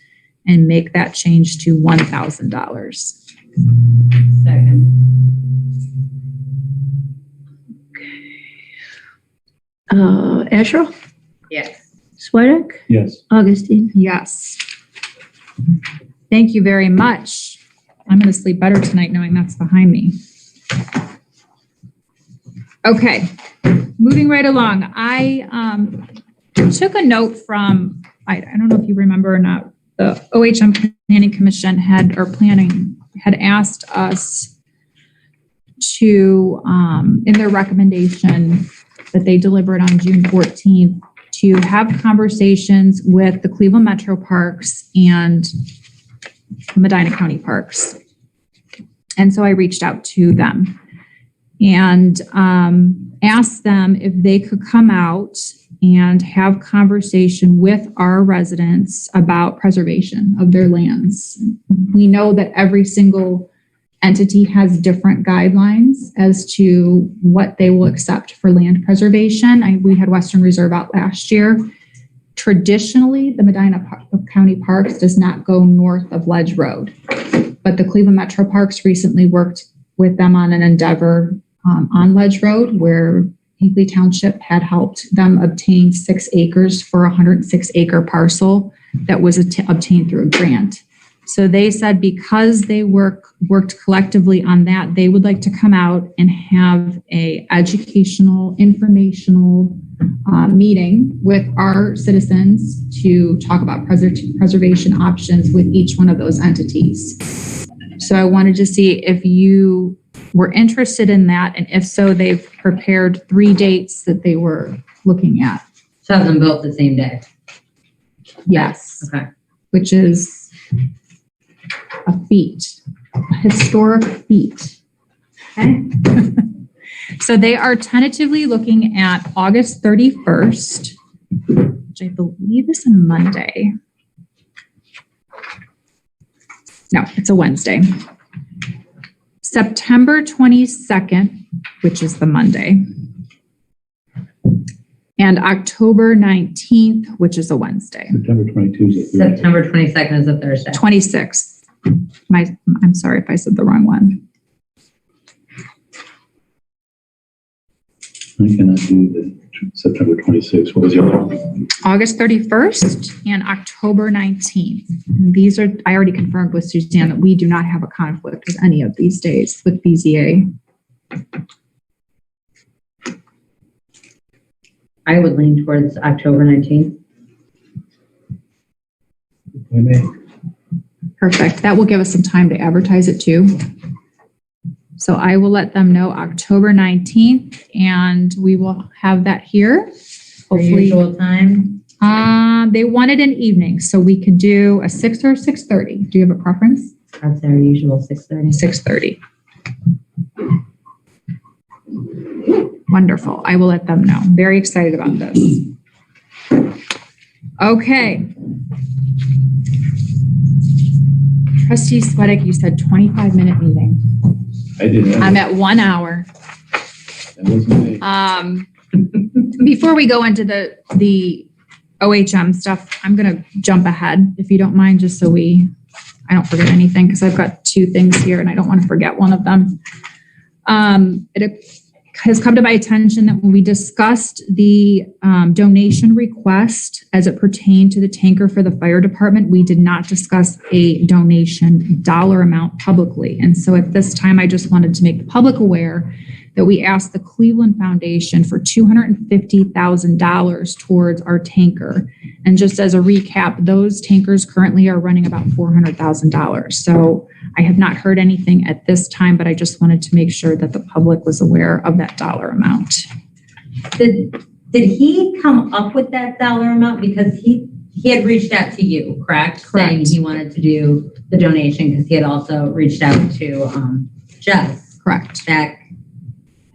S1: and make that change to $1,000.
S4: Second.
S3: Asherle?
S4: Yes.
S3: Swedek?
S2: Yes.
S3: Augustine?
S1: Yes. Thank you very much. I'm going to sleep better tonight knowing that's behind me. Okay, moving right along. I took a note from, I don't know if you remember or not, the OHM Planning Commission had asked us to, in their recommendation that they delivered on June 14th, to have conversations with the Cleveland Metro Parks and the Medina County Parks. And so I reached out to them and asked them if they could come out and have conversation with our residents about preservation of their lands. We know that every single entity has different guidelines as to what they will accept for land preservation. We had Western Reserve out last year. Traditionally, the Medina County Parks does not go north of Ledge Road, but the Cleveland Metro Parks recently worked with them on an endeavor on Ledge Road where Hinckley Township had helped them obtain 6 acres for a 106-acre parcel that was obtained through a grant. So they said because they worked collectively on that, they would like to come out and have a educational, informational meeting with our citizens to talk about preservation options with each one of those entities. So I wanted to see if you were interested in that, and if so, they've prepared 3 dates that they were looking at.
S4: So have them both the same day.
S1: Yes.
S4: Okay.
S1: Which is a feat, a historic feat.
S4: Okay.
S1: So they are tentatively looking at August 31st, which I believe is a Monday. No, it's a Wednesday. September 22nd, which is the Monday. And October 19th, which is a Wednesday.
S2: September 22 is a Thursday.
S4: September 22nd is a Thursday.
S1: 26th. I'm sorry if I said the wrong one.
S2: I cannot do the September 26th. What was the other one?
S1: August 31st and October 19th. And these are, I already confirmed with Suzanne that we do not have a conflict with any of these days with BZA.
S4: I would lean towards October 19th.
S2: We may.
S1: Perfect. That will give us some time to advertise it too. So I will let them know October 19th and we will have that here.
S4: Your
S1: Hopefully,
S4: usual time?
S1: they wanted an evening, so we could do a 6 or 6:30. Do you have a preference?
S4: That's our usual 6:30.
S1: 6:30. Wonderful. I will let them know. Very excited about this. Okay. Trustee Sweattick, you said 25-minute meeting.
S2: I did that.
S1: I'm at 1 hour.
S2: That wasn't me.
S1: Before we go into the OHM stuff, I'm going to jump ahead, if you don't mind, just so I don't forget anything, because I've got 2 things here and I don't want to forget one of them. It has come to my attention that when we discussed the donation request as it pertained to the tanker for the fire department, we did not discuss a donation dollar amount publicly. And so at this time, I just wanted to make the public aware that we asked the Cleveland Foundation for $250,000 towards our tanker. And just as a recap, those tankers currently are running about $400,000. So I have not heard anything at this time, but I just wanted to make sure that the public was aware of that dollar amount.
S4: Did he come up with that dollar amount? Because he had reached out to you, correct? Saying he wanted to do the donation because he had also reached out to Jess.
S1: Correct.
S4: Back,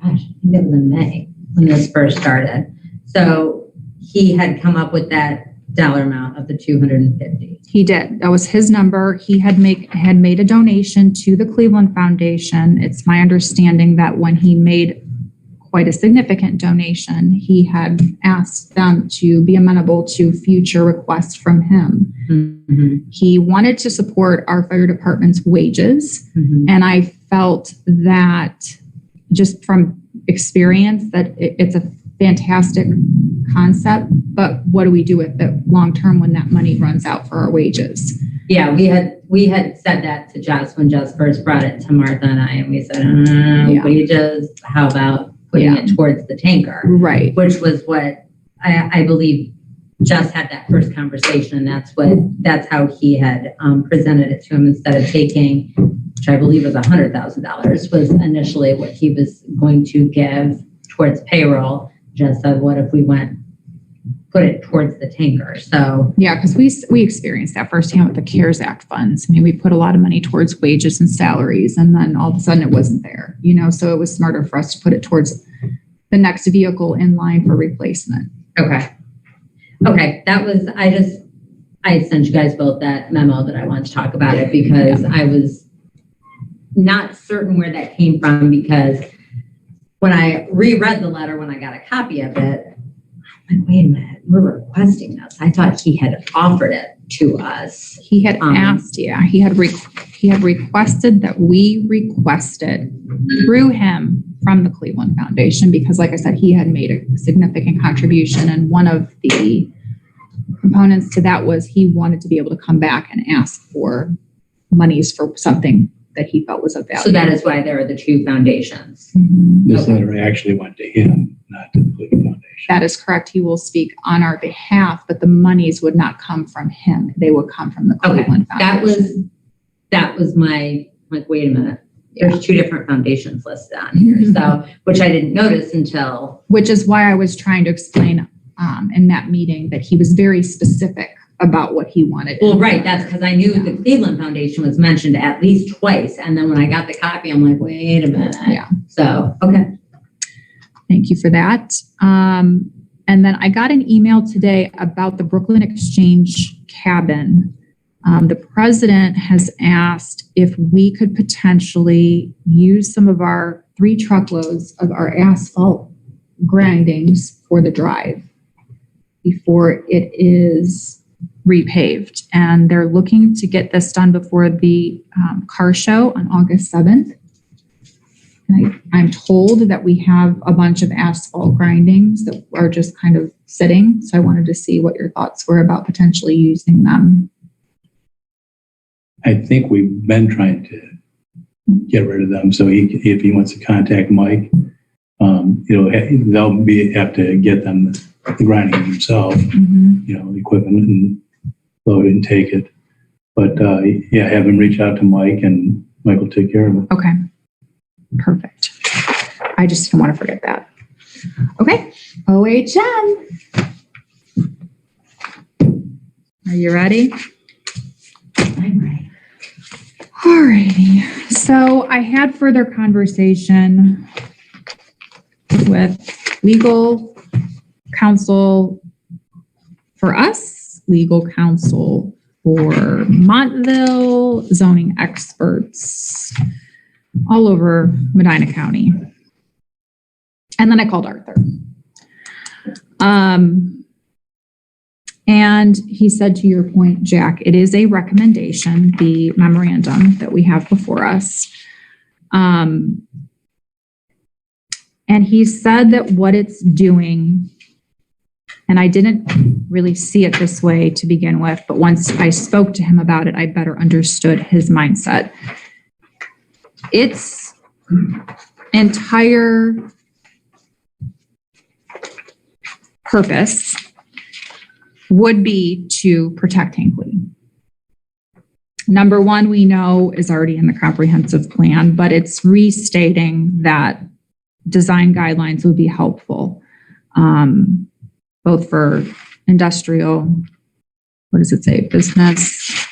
S4: gosh, I think that was in May when this first started. So he had come up with that dollar amount of the 250.
S1: He did. That was his number. He had made a donation to the Cleveland Foundation. It's my understanding that when he made quite a significant donation, he had asked them to be amenable to future requests from him.
S4: Mm-hmm.
S1: He wanted to support our fire department's wages.
S4: Mm-hmm.
S1: And I felt that just from experience that it's a fantastic concept, but what do we do with it long term when that money runs out for our wages?
S4: Yeah, we had said that to Jess when Jess first brought it to Martha and I, and we said, wages, how about putting it towards the tanker?
S1: Right.
S4: Which was what I believe Jess had that first conversation. That's how he had presented it to him instead of taking, which I believe was $100,000 was initially what he was going to give towards payroll. Jess said, what if we put it towards the tanker? So
S1: yeah, because we experienced that firsthand with the CARES Act funds. I mean, we put a lot of money towards wages and salaries, and then all of a sudden it wasn't there, so it was smarter for us to put it towards the next vehicle in line for replacement.
S4: Okay, that was, I sent you guys both that memo that I wanted to talk about it because I was not certain where that came from, because when I reread the letter, when I got a copy of it, I'm like, wait a minute, we're requesting this. I thought he had offered it to us.
S1: He had asked, he had requested that we requested through him from the Cleveland Foundation, because like I said, he had made a significant contribution. And one of the components to that was he wanted to be able to come back and ask for monies for something that he felt was of value.
S4: So that is why there are the 2 foundations.
S1: Mhm.
S2: This letter actually went to him, not to the Cleveland Foundation.
S1: That is correct. He will speak on our behalf, but the monies would not come from him. They would come from the Cleveland Foundation.
S4: That was my, like, wait a minute. There's 2 different foundations listed on here. So, which I didn't notice until.
S1: Which is why I was trying to explain in that meeting that he was very specific about what he wanted.
S4: Well, right. That's because I knew the Cleveland Foundation was mentioned at least twice. And then when I got the copy, I'm like, wait a minute.
S1: Yeah.
S4: So, okay.
S1: Thank you for that. And then I got an email today about the Brooklyn Exchange cabin. The president has asked if we could potentially use some of our 3 truckloads of our asphalt grindings for the drive before it is repaved. And they're looking to get this done before the car show on August 7th. And I'm told that we have a bunch of asphalt grindings that are just kind of sitting. So I wanted to see what your thoughts were about potentially using them.
S2: I think we've been trying to get rid of them. So if he wants to contact Mike, they'll have to get them the grinding himself,
S1: Mhm.
S2: the equipment and load it and take it. But, yeah, have him reach out to Mike and Mike will take care of it.
S1: Okay. Perfect. I just didn't want to forget that. Okay. OHM. Are you ready?
S4: I'm ready.
S1: Alrighty. So I had further conversation with legal counsel for us, legal counsel for Montville, zoning experts all over Medina County. And then I called Arthur. And he said, to your point, Jack, it is a recommendation, the memorandum that we have before us. And he said that what it's doing, and I didn't really see it this way to begin with, but once I spoke to him about it, I better understood his mindset. Its entire purpose would be to protect Hinckley. Number one, we know is already in the comprehensive plan, but it's restating that design guidelines would be helpful, both for industrial, what does it say, business.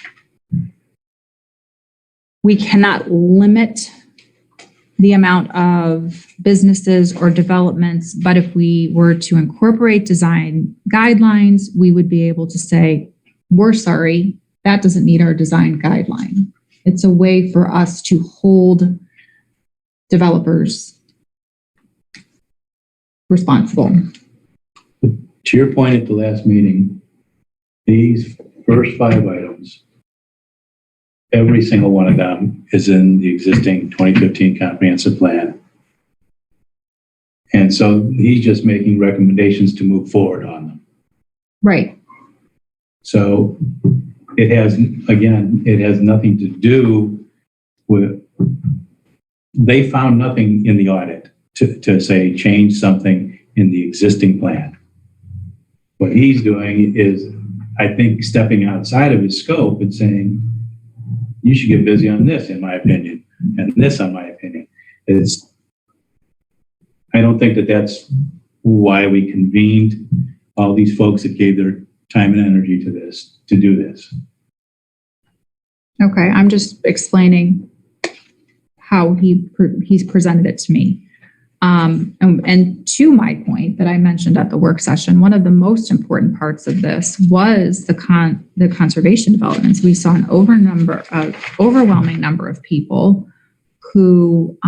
S1: We cannot limit the amount of businesses or developments, but if we were to incorporate design guidelines, we would be able to say, we're sorry, that doesn't meet our design guideline. It's a way for us to hold developers responsible.
S2: To your point at the last meeting, these first 5 items, every single one of them is in the existing 2015 comprehensive plan. And so he's just making recommendations to move forward on them.
S1: Right.
S2: So it has nothing to do with, they found nothing in the audit to say change something in the existing plan. What he's doing is, I think, stepping outside of his scope and saying, you should get busy on this, in my opinion, and this, in my opinion. I don't think that that's why we convened all these folks that gave their time and energy to do this.
S1: Okay, I'm just explaining how he's presented it to me. And to my point that I mentioned at the work session, one of the most important parts of this was the conservation developments. We saw an overwhelming number of people who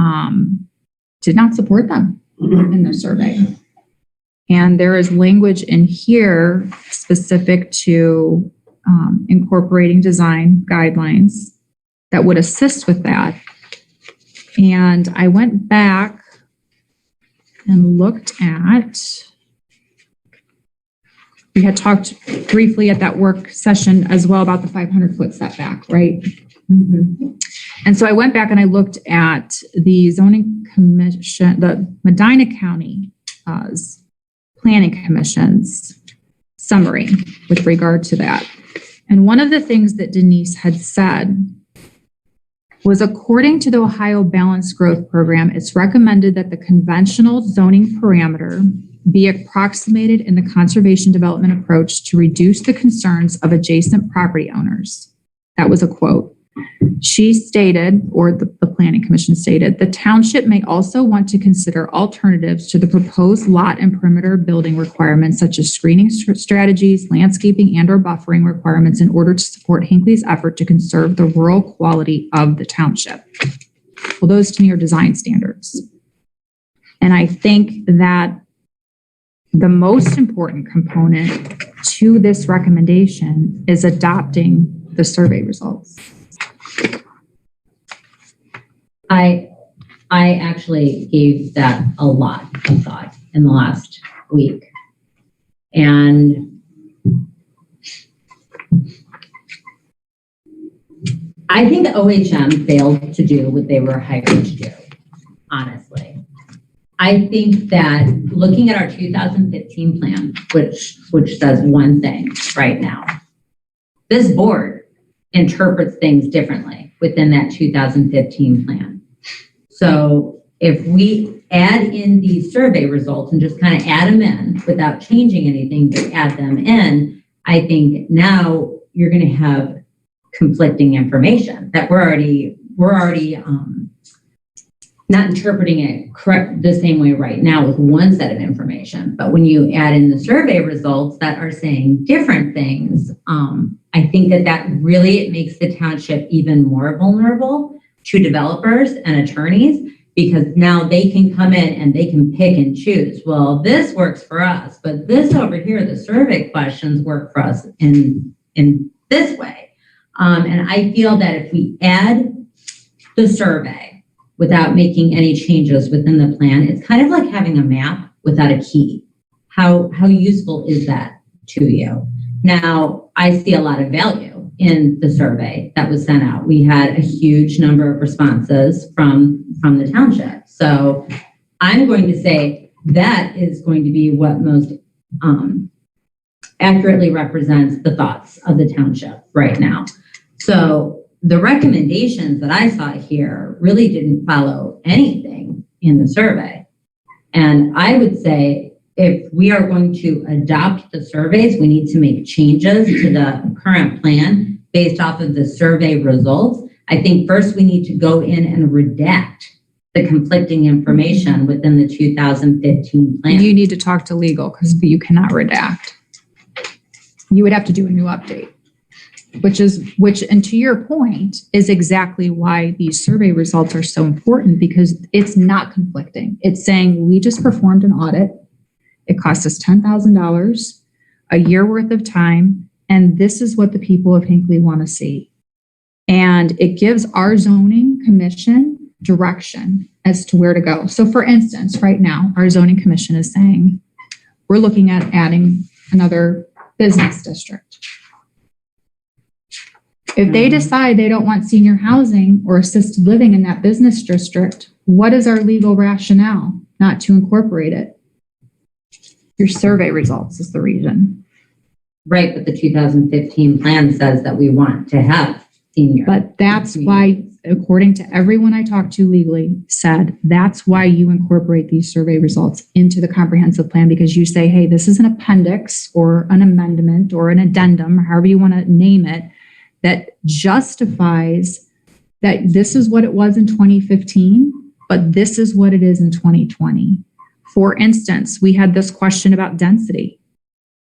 S1: did not support them in the survey. And there is language in here specific to incorporating design guidelines that would assist with that. And I went back and looked at, we had talked briefly at that work session as well about the 500-foot setback, right? Mm-hmm. And so I went back and I looked at the zoning commission, the Medina County Planning Commission's summary with regard to that. And one of the things that Denise had said was, according to the Ohio Balanced Growth Program, it's recommended that the conventional zoning parameter be approximated in the conservation development approach to reduce the concerns of adjacent property owners. That was a quote. She stated, or the Planning Commission stated, the township may also want to consider alternatives to the proposed lot and perimeter building requirements, such as screening strategies, landscaping, and/or buffering requirements in order to support Hinckley's effort to conserve the rural quality of the township. Well, those to me are design standards. And I think that the most important component to this recommendation is adopting the survey results.
S4: I actually gave that a lot of thought in the last week. And I think the OHM failed to do what they were hired to do, honestly. I think that looking at our 2015 plan, which says one thing right now, this board interprets things differently within that 2015 plan. So if we add in these survey results and just kind of add them in without changing anything, but add them in, I think now you're going to have conflicting information that we're already not interpreting it correct the same way right now with one set of information. But when you add in the survey results that are saying different things, I think that really makes the township even more vulnerable to developers and attorneys, because now they can come in and they can pick and choose. Well, this works for us, but this over here, the survey questions work for us in this way. And I feel that if we add the survey without making any changes within the plan, it's kind of like having a map without a key. How useful is that to you? Now, I see a lot of value in the survey that was sent out. We had a huge number of responses from the township. So I'm going to say that is going to be what most accurately represents the thoughts of the township right now. So the recommendations that I saw here really didn't follow anything in the survey. And I would say if we are going to adopt the surveys, we need to make changes to the current plan based off of the survey results. I think first we need to go in and redact the conflicting information within the 2015 plan.
S1: You need to talk to legal because you cannot redact. You would have to do a new update, which, and to your point, is exactly why these survey results are so important, because it's not conflicting. It's saying we just performed an audit. It cost us $10,000, a year worth of time, and this is what the people of Hinckley want to see. And it gives our zoning commission direction as to where to go. So for instance, right now, our zoning commission is saying, we're looking at adding another business district. If they decide they don't want senior housing or assisted living in that business district, what is our legal rationale not to incorporate it? Your survey results is the reason.
S4: Right, but the 2015 plan says that we want to have senior.
S1: But that's why, according to everyone I talked to legally, said that's why you incorporate these survey results into the comprehensive plan, because you say, hey, this is an appendix or an amendment or an addendum, or however you want to name it, that justifies that this is what it was in 2015, but this is what it is in 2020. For instance, we had this question about density.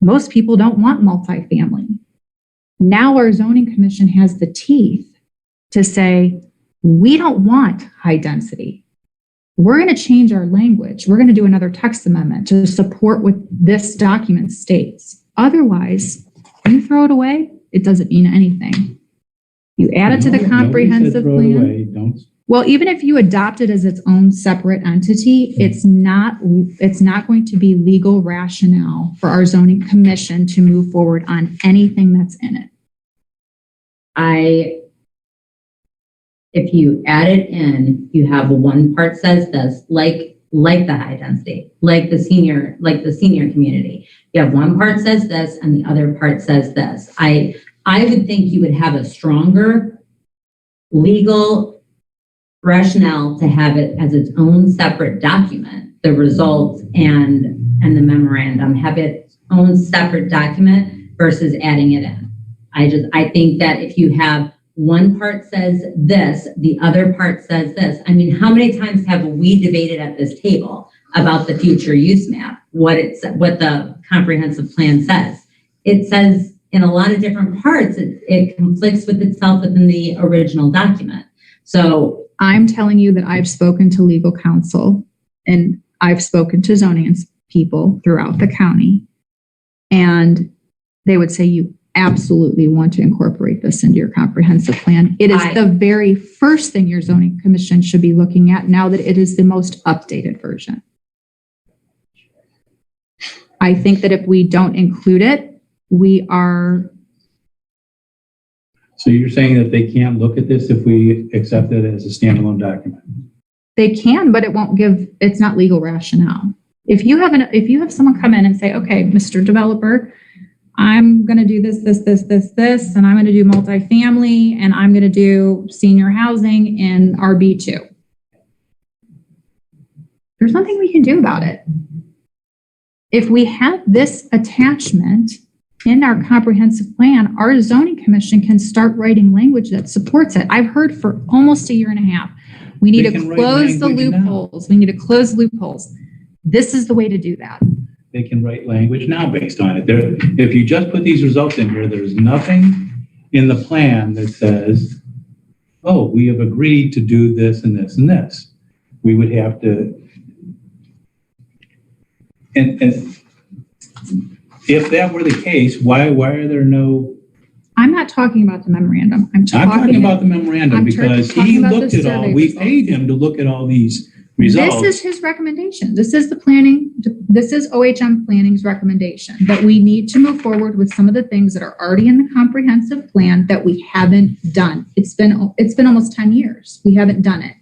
S1: Most people don't want multifamily. Now our zoning commission has the teeth to say, we don't want high density. We're going to change our language. We're going to do another text amendment to support what this document states. Otherwise, you throw it away, it doesn't mean anything. You add it to the comprehensive plan. Well, even if you adopt it as its own separate entity, it's not going to be legal rationale for our zoning commission to move forward on anything that's in it. If you add it in, you have one part says this, like the high density, like the senior community. You have one part says this and the other part says this. I would think you would have a stronger legal rationale to have it as its own separate document, the results and the memorandum, have its own separate document versus adding it in. I think that if you have one part says this, the other part says this. I mean, how many times have we debated at this table about the future use map, what the comprehensive plan says? It says in a lot of different parts, it conflicts with itself within the original document. So I'm telling you that I've spoken to legal counsel and I've spoken to zoning people throughout the county, and they would say you absolutely want to incorporate this into your comprehensive plan. It is the very first thing your zoning commission should be looking at now that it is the most updated version. I think that if we don't include it, we are...
S2: So you're saying that they can't look at this if we accept it as a standalone document?
S1: They can, but it won't give, it's not legal rationale. If you have someone come in and say, okay, Mr. Developer, I'm going to do this, and I'm going to do multifamily, and I'm going to do senior housing in RB2. There's nothing we can do about it. If we have this attachment in our comprehensive plan, our zoning commission can start writing language that supports it. I've heard for almost a year and a half, we need
S2: They
S1: to
S2: can write
S1: close the
S2: language now.
S1: loopholes. We need to close loopholes. This is the way to do that.
S2: They can write language now based on it. If you just put these results in here, there's nothing in the plan that says, oh, we have agreed to do this and this and this. We would have to, and if that were the case, why are there no,
S1: I'm not talking about the memorandum. I'm
S2: talking about the memorandum
S1: I'm
S2: because
S1: talking
S2: he
S1: about the
S2: looked at all,
S1: survey
S2: we
S1: results.
S2: paid him to look at all these results.
S1: This is his recommendation. This is OHM Planning's recommendation, that we need to move forward with some of the things that are already in the comprehensive plan that we haven't done. It's been almost 10 years. We haven't done it.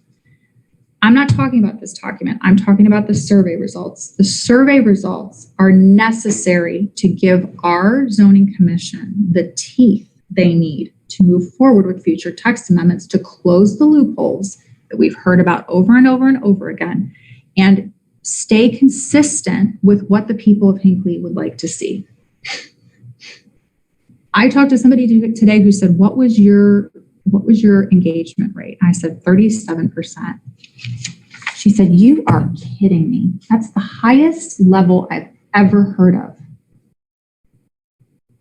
S1: I'm not talking about this document. I'm talking about the survey results. The survey results are necessary to give our zoning commission the teeth they need to move forward with future text amendments to close the loopholes that we've heard about over and over and over again, and stay consistent with what the people of Hinckley would like to see. I talked to somebody today who said, what was your engagement rate? I said 37%. She said, you are kidding me. That's the highest level I've ever heard of.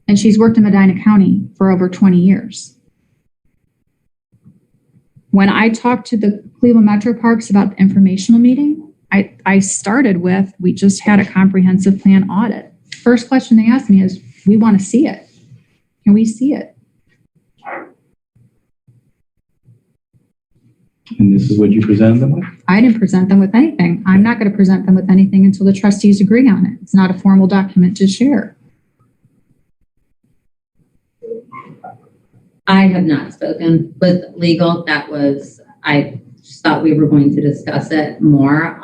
S1: And she's worked in Medina County for over 20 years. When I talked to the Cleveland Metro Parks about the informational meeting, I started with, we just had a comprehensive plan audit. First question they asked me is, we want to see it. Can we see it?
S2: And this is what you presented them with?
S1: I didn't present them with anything. I'm not going to present them with anything until the trustees agree on it. It's not a formal document to share.
S4: I have not spoken with legal. I just thought we were going to discuss it more.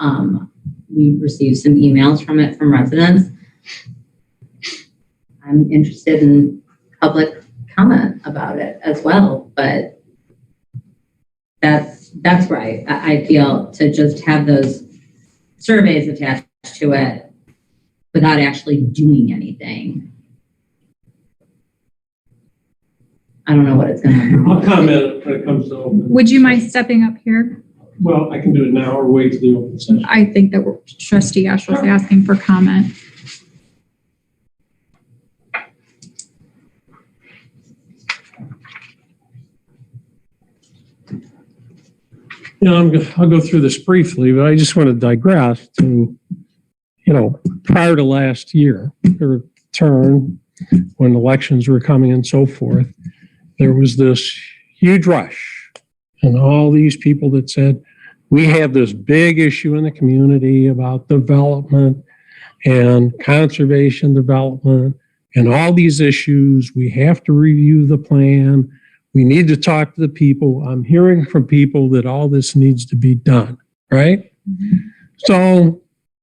S4: We received some emails from residents. I'm interested in public comment about it as well, but that's right. I feel to just have those surveys attached to it without actually doing anything. I don't know what it's going to
S7: I'll comment when it comes to open.
S1: Would you mind stepping up here?
S7: Well, I can do it now or wait till the open session.
S1: I think that Trustee Ashley's asking for comment.
S7: I'll go through this briefly, but I just want to digress to, prior to last year, or turn, when elections were coming and so forth, there was this huge rush and all these people that said, we have this big issue in the community about development and conservation development and all these issues. We have to review the plan. We need to talk to the people. I'm hearing from people that all this needs to be done, right? Mm-hmm. So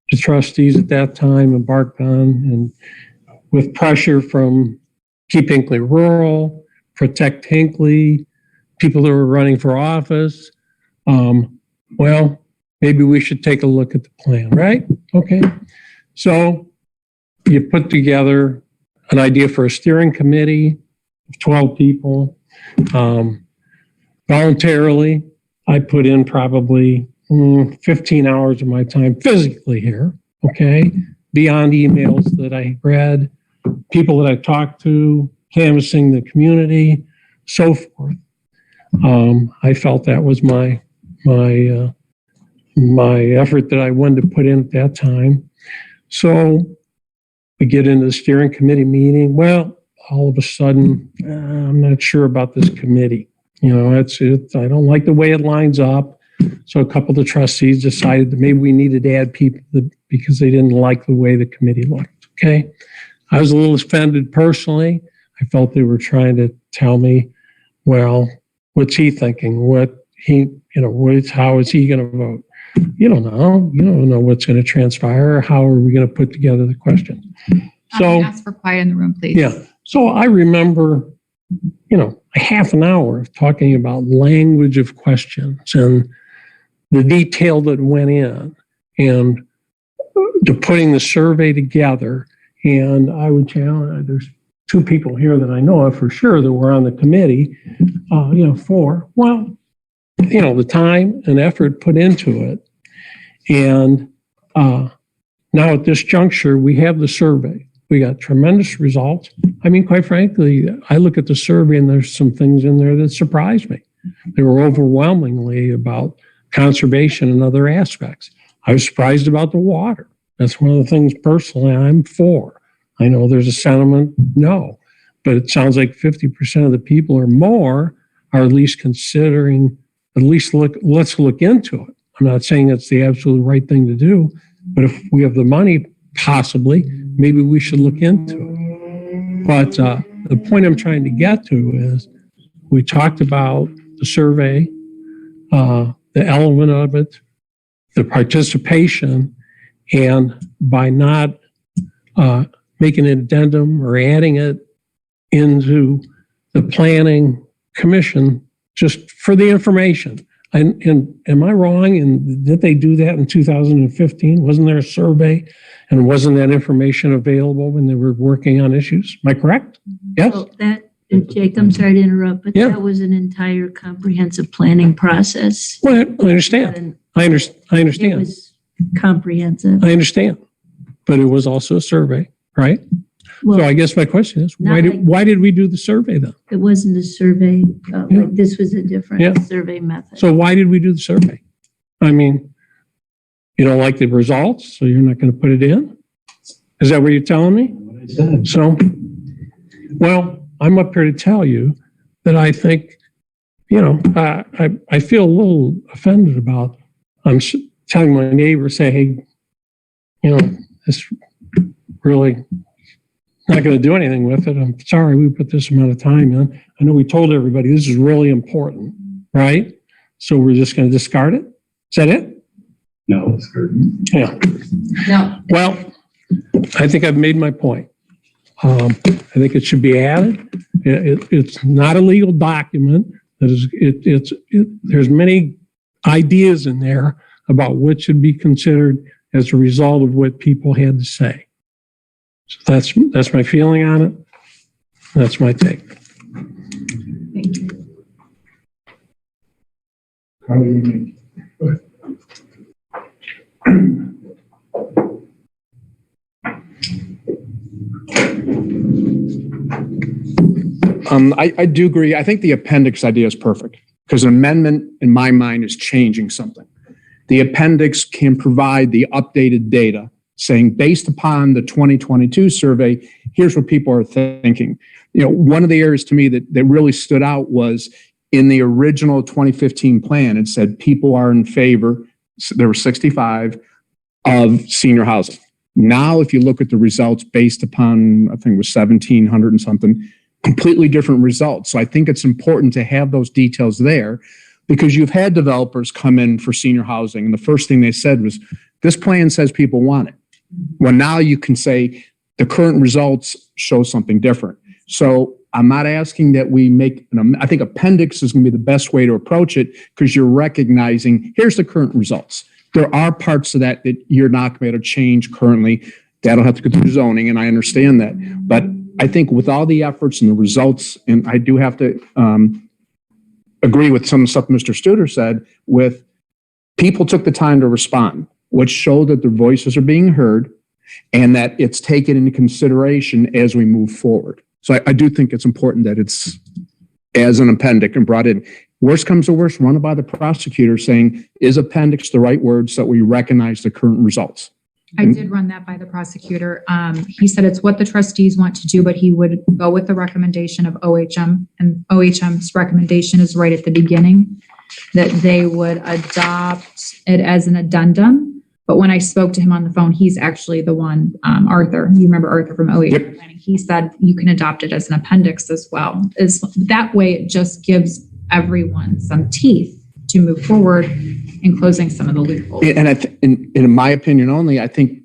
S7: the trustees at that time embarked on, and with pressure from Keep Hinckley Rural, Protect Hinckley, people that were running for office, well, maybe we should take a look at the plan, right? Okay. So you put together an idea for a steering committee of 12 people. Voluntarily, I put in probably 15 hours of my time physically here, okay? Beyond emails that I read, people that I talked to, canvassing the community, so forth. I felt that was my effort that I wanted to put in at that time. So we get into the steering committee meeting. Well, all of a sudden, I'm not sure about this committee. I don't like the way it lines up. So a couple of the trustees decided that maybe we needed to add people because they didn't like the way the committee looked. Okay. I was a little offended personally. I felt they were trying to tell me, well, what's he thinking? How is he going to vote? you don't know. You don't know what's going to transpire. How are we going to put together the question? So,
S1: Ask for quiet in the room, please.
S7: yeah. So I remember, a half an hour of talking about language of questions and the detail that went in and to putting the survey together. And I would challenge, there's two people here that I know of for sure that were on the committee, the time and effort put into it. And now at this juncture, we have the survey. We got tremendous results. I mean, quite frankly, I look at the survey and there's some things in there that surprised me. They were overwhelmingly about conservation and other aspects. I was surprised about the water. That's one of the things personally I'm for. I know there's a sentiment, no, but it sounds like 50% of the people or more are at least considering, let's look into it. I'm not saying it's the absolute right thing to do, but if we have the money, possibly, maybe we should look into it. But the point I'm trying to get to is we talked about the survey, the element of it, the participation, and by not making an addendum or adding it into the planning commission just for the information. And am I wrong? And did they do that in 2015? Wasn't there a survey and wasn't that information available when they were working on issues? Am I correct? Yes?
S3: Well, Jake, I'm sorry to interrupt, but
S7: Yeah.
S3: that was an entire comprehensive planning process.
S7: Well, I understand. I
S3: It
S7: understand.
S3: was comprehensive.
S7: I understand. But it was also a survey, right? So I
S3: Well,
S7: guess my question is, why
S3: Not
S7: why did we do the survey then?
S3: it wasn't a survey,
S7: Yeah.
S3: this was a
S7: Yeah.
S3: different survey method.
S7: So why did we do the survey? I mean, you don't like the results, so you're not going to put it in? Is that what you're telling me?
S2: What I said.
S7: So, well, I'm up here to tell you that I think, I feel a little offended about, telling my neighbor, say, hey, this really not going to do anything with it. I'm sorry we put this amount of time in. I know we told everybody this is really important, right? So we're just going to discard it? Is that it?
S2: No.
S7: Yeah.
S4: No.
S7: Well, I think I've made my point. I think it should be added. It's not a legal document. There's many ideas in there about what should be considered as a result of what people had to say. So that's my feeling on it. That's my take.
S1: Thank you.
S6: How do you make?
S8: I do agree. I think the appendix idea is perfect because an amendment, in my mind, is changing something. The appendix can provide the updated data saying, based upon the 2022 survey, here's what people are thinking. One of the areas to me that really stood out was in the original 2015 plan, it said people are in favor, there were 65, of senior housing. Now, if you look at the results based upon, I think it was 1,700 and something, completely different results. So I think it's important to have those details there because you've had developers come in for senior housing and the first thing they said was, this plan says people want it. Well, now you can say the current results show something different. So I'm not asking that we make, I think appendix is going to be the best way to approach it because you're recognizing, here's the current results. There are parts of that you're not going to be able to change currently. That'll have to go through zoning, and I understand that. But I think with all the efforts and the results, and I do have to agree with some of the stuff Mr. Studer said, with people took the time to respond, which showed that their voices are being heard and that it's taken into consideration as we move forward. So I do think it's important that it's as an appendix and brought in. Worst comes to worst, run it by the prosecutor saying, is appendix the right word so that we recognize the current results?
S1: I did run that by the prosecutor. He said it's what the trustees want to do, but he would go with the recommendation of OHM, and OHM's recommendation is right at the beginning, that they would adopt it as an addendum. But when I spoke to him on the phone, he's actually the one, Arthur, you remember Arthur from OHM
S8: Yep.
S1: Planning. He said you can adopt it as an appendix as well. That way it just gives everyone some teeth to move forward and closing some of the loopholes.
S8: And in my opinion only, I think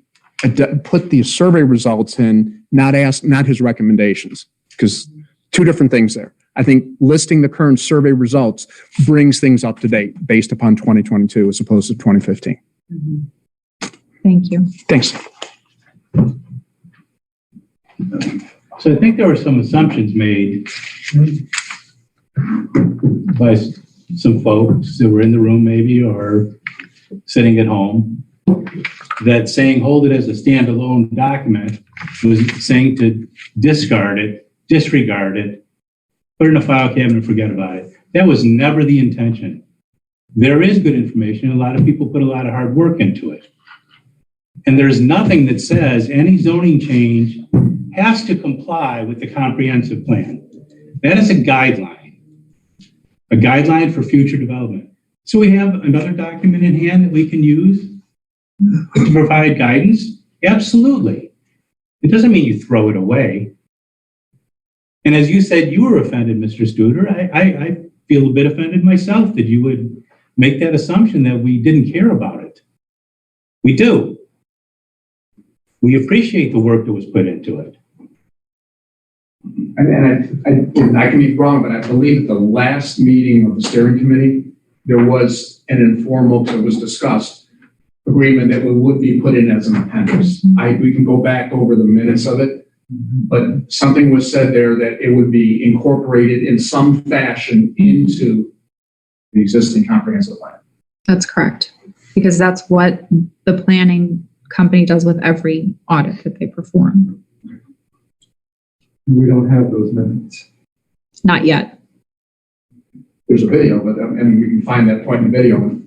S8: put the survey results in, not his recommendations, because two different things there. I think listing the current survey results brings things up to date based upon 2022 as opposed to 2015.
S1: Thank you.
S8: Thanks.
S2: So I think there were some assumptions made by some folks that were in the room maybe or sitting at home that saying hold it as a standalone document was saying to discard it, disregard it, put it in a file cabinet and forget about it. That was never the intention. There is good information. A lot of people put a lot of hard work into it. And there's nothing that says any zoning change has to comply with the comprehensive plan. That is a guideline for future development. So we have another document in hand that we can use to provide guidance? Absolutely. It doesn't mean you throw it away. And as you said, you were offended, Mr. Studer. I feel a bit offended myself that you would make that assumption that we didn't care about it. We do. We appreciate the work that was put into it.
S8: And I can be wrong, but I believe at the last meeting of the steering committee, there was an informal, that was discussed, agreement that would be put in as an appendix. We can go back over the minutes of it, but something was said there that it would be incorporated in some fashion into the existing comprehensive plan.
S1: That's correct. Because that's what the planning company does with every audit that they perform.
S6: We don't have those minutes.
S1: Not yet.
S8: There's a video, but and we can find that point in the video.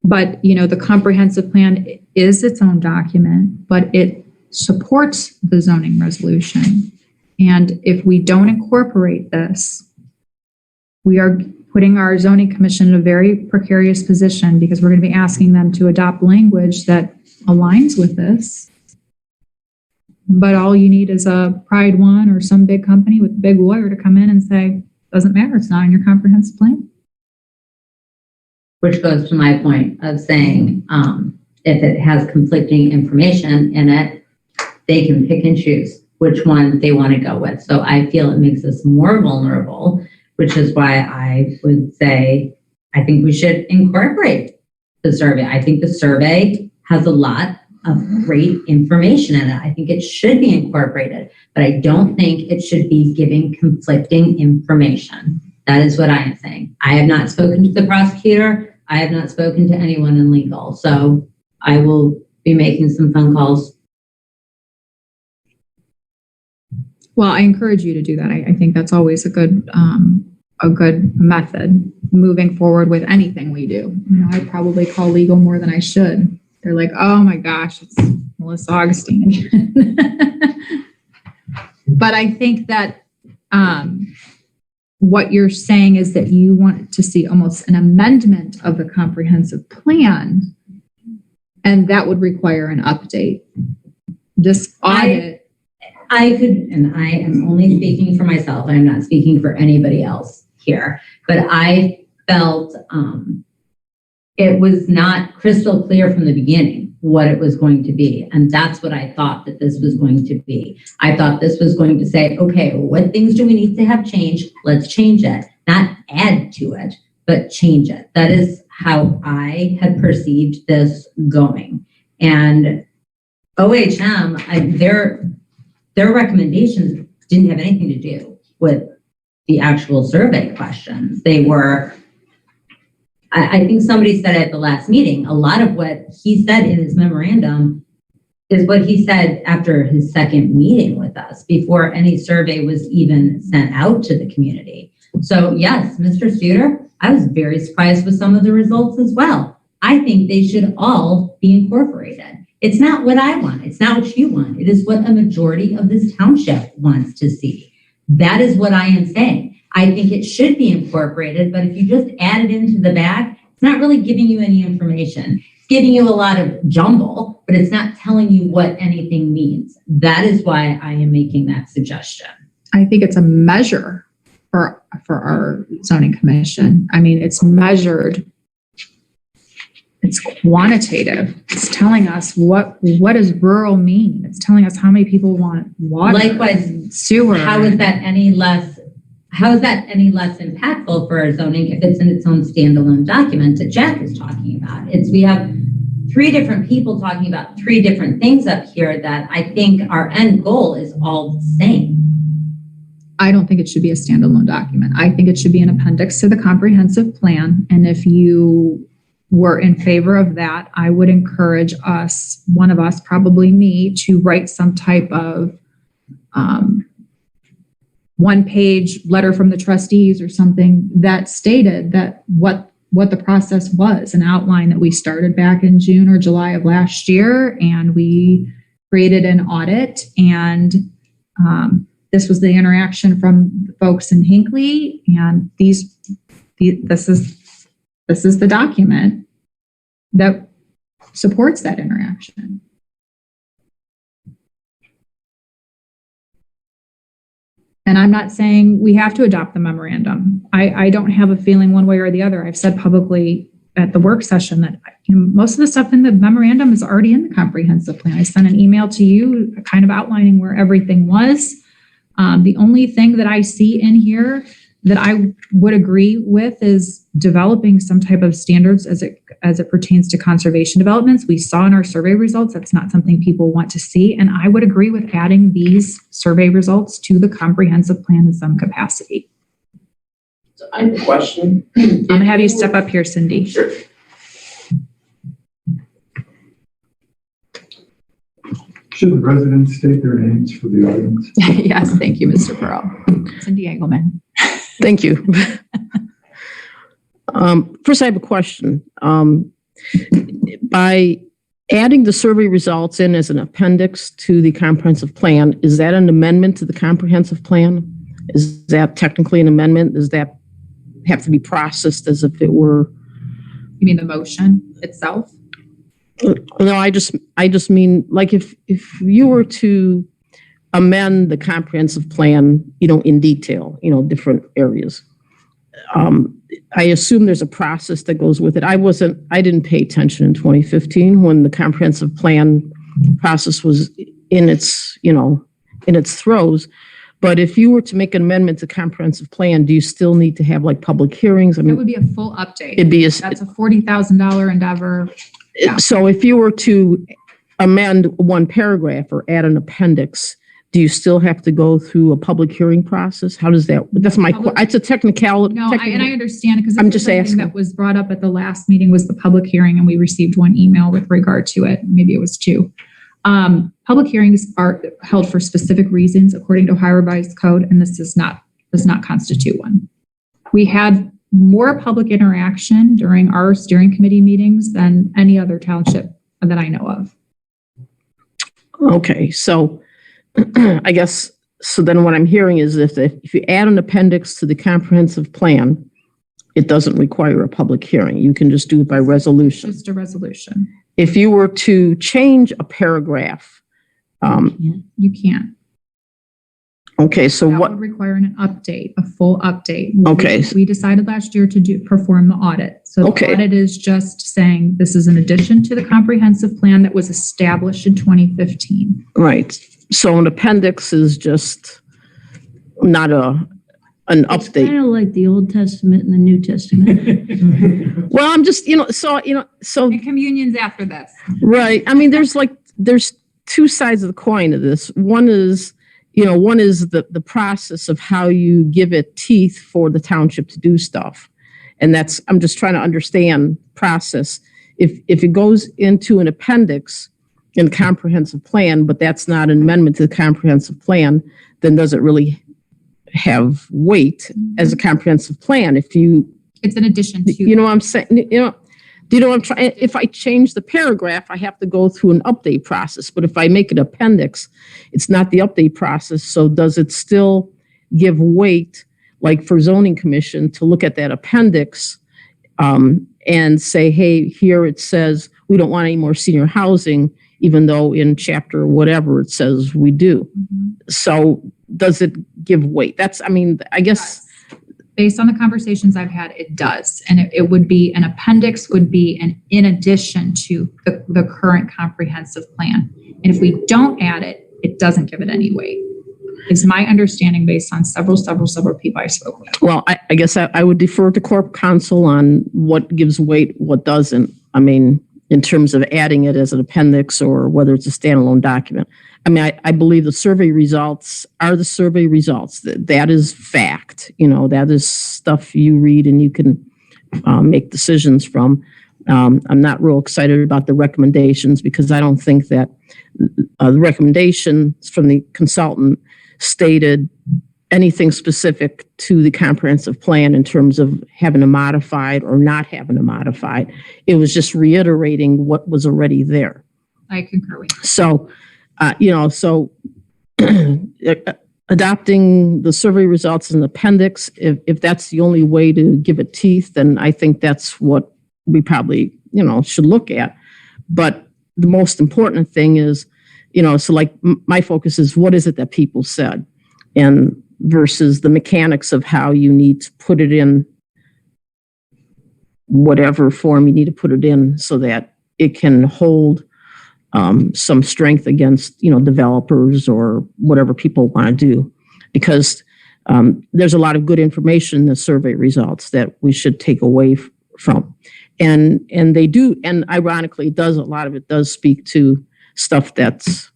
S1: But, you know, the comprehensive plan is its own document, but it supports the zoning resolution. And if we don't incorporate this, we are putting our zoning commission in a very precarious position because we're going to be asking them to adopt language that aligns with this. But all you need is a Pride One or some big company with a big lawyer to come in and say, doesn't matter, it's not in your comprehensive plan.
S4: Which goes to my point of saying, if it has conflicting information in it, they can pick and choose which one they want to go with. So I feel it makes us more vulnerable, which is why I would say, I think we should incorporate the survey. I think the survey has a lot of great information in it. I think it should be incorporated, but I don't think it should be giving conflicting information. That is what I am saying. I have not spoken to the prosecutor. I have not spoken to anyone in legal. So I will be making some phone calls.
S1: Well, I encourage you to do that. I think that's always a good method moving forward with anything we do. You know, I probably call legal more than I should. They're like, oh my gosh, it's Melissa Augustine again. But I think that what you're saying is that you want to see almost an amendment of the comprehensive plan, and that would require an update. This audit.
S4: I could, and I am only speaking for myself. I'm not speaking for anybody else here, but I felt it was not crystal clear from the beginning what it was going to be. And that's what I thought that this was going to be. I thought this was going to say, okay, what things do we need to have changed? Let's change it, not add to it, but change it. That is how I had perceived this going. And OHM, their recommendations didn't have anything to do with the actual survey questions. They were, I think somebody said at the last meeting, a lot of what he said in his memorandum is what he said after his second meeting with us, before any survey was even sent out to the community. So yes, Mr. Studer, I was very surprised with some of the results as well. I think they should all be incorporated. It's not what I want. It's not what you want. It is what a majority of this township wants to see. That is what I am saying. I think it should be incorporated, but if you just add it into the bag, it's not really giving you any information. It's giving you a lot of jumble, but it's not telling you what anything means. That is why I am making that suggestion.
S1: I think it's a measure for our zoning commission. I mean, it's measured. It's quantitative. It's telling us what does rural mean? It's telling us how many people want water,
S4: Likewise,
S1: sewer.
S4: how is that any less impactful for our zoning if it's in its own standalone document that Jack is talking about? We have three different people talking about three different things up here that I think our end goal is all the same.
S1: I don't think it should be a standalone document. I think it should be an appendix to the comprehensive plan. And if you were in favor of that, I would encourage us, one of us, probably me, to write some type of one-page letter from the trustees or something that stated that what the process was, an outline that we started back in June or July of last year, and we created an audit, and this was the interaction from the folks in Hinckley, and this is the document that supports that interaction. And I'm not saying we have to adopt the memorandum. I don't have a feeling one way or the other. I've said publicly at the work session that most of the stuff in the memorandum is already in the comprehensive plan. I sent an email to you kind of outlining where everything was. The only thing that I see in here that I would agree with is developing some type of standards as it pertains to conservation developments. We saw in our survey results that's not something people want to see, and I would agree with adding these survey results to the comprehensive plan in some capacity.
S9: So I have a question.
S1: I'm gonna have you step up here, Cindy.
S9: Sure.
S6: Should the residents state their names for the audience?
S1: Yes, thank you, Mr. Pearl. Cindy Engelman.
S10: Thank you. First, I have a question. By adding the survey results in as an appendix to the comprehensive plan, is that an amendment to the comprehensive plan? Is that technically an amendment? Does that have to be processed as if it were?
S1: You mean the motion itself?
S10: No, I just mean, like, if you were to amend the comprehensive plan, in detail, different areas. I assume there's a process that goes with it. I didn't pay attention in 2015 when the comprehensive plan process was in its throes. But if you were to make an amendment to comprehensive plan, do you still need to have like public hearings? I
S1: That
S10: mean,
S1: would be a full update. That's a $40,000 endeavor. Yeah.
S10: So if you were to amend one paragraph or add an appendix, do you still have to go through a public hearing process? How does that, that's my, it's a technicality.
S1: No, and I understand because
S10: I'm just asking.
S1: That was brought up at the last meeting was the public hearing, and we received one email with regard to it. Maybe it was two. Public hearings are held for specific reasons according to Ohio Revised Code, and this does not constitute one. We had more public interaction during our steering committee meetings than any other township that I know of.
S10: Okay, so I guess, so then what I'm hearing is if you add an appendix to the comprehensive plan, it doesn't require a public hearing. You can just do it by resolution.
S1: Just a resolution.
S10: If you were to change a paragraph,
S1: You can't.
S10: okay, so
S1: That
S10: what,
S1: would require an update, a full update.
S10: Okay.
S1: We decided last year to perform the audit. So the
S10: Okay.
S1: audit is just saying this is an addition to the comprehensive plan that was established in 2015.
S10: right, so an appendix is just not an
S3: It's
S10: update.
S3: kind of like the Old Testament and the New Testament.
S10: Well, I'm just, so
S1: And communion's after this.
S10: right. I mean, there's two sides of the coin of this. One is the process of how you give it teeth for the township to do stuff. And I'm just trying to understand process. If it goes into an appendix in the comprehensive plan, but that's not an amendment to the comprehensive plan, then does it really have weight as a comprehensive plan?
S1: It's an addition to.
S10: You know what I'm saying? Do you know what I'm trying? If I change the paragraph, I have to go through an update process. But if I make an appendix, it's not the update process. So does it still give weight, like for zoning commission, to look at that appendix and say, hey, here it says we don't want any more senior housing, even though in chapter whatever it says we do.
S1: Mhm.
S10: So does it give weight? That's, I mean, I guess,
S1: Based on the conversations I've had, it does. And it would be, an appendix would be in addition to the current comprehensive plan. And if we don't add it, it doesn't give it any weight. Is my understanding based on several people I spoke with.
S10: well, I guess I would defer to Corp Counsel on what gives weight, what doesn't. I mean, in terms of adding it as an appendix or whether it's a standalone document. I mean, I believe the survey results are the survey results. That is fact. You know, that is stuff you read and you can make decisions from. I'm not real excited about the recommendations because I don't think that the recommendations from the consultant stated anything specific to the comprehensive plan in terms of having a modified or not having a modified. It was just reiterating what was already there.
S1: I concur with you.
S10: So, so adopting the survey results as an appendix, if that's the only way to give it teeth, then I think that's what we probably, should look at. But the most important thing is, so like my focus is what is it that people said and versus the mechanics of how you need to put it in whatever form you need to put it in so that it can hold some strength against, developers or whatever people want to do. Because there's a lot of good information in the survey results that we should take away from. And they do, and ironically, a lot of it does speak to stuff that's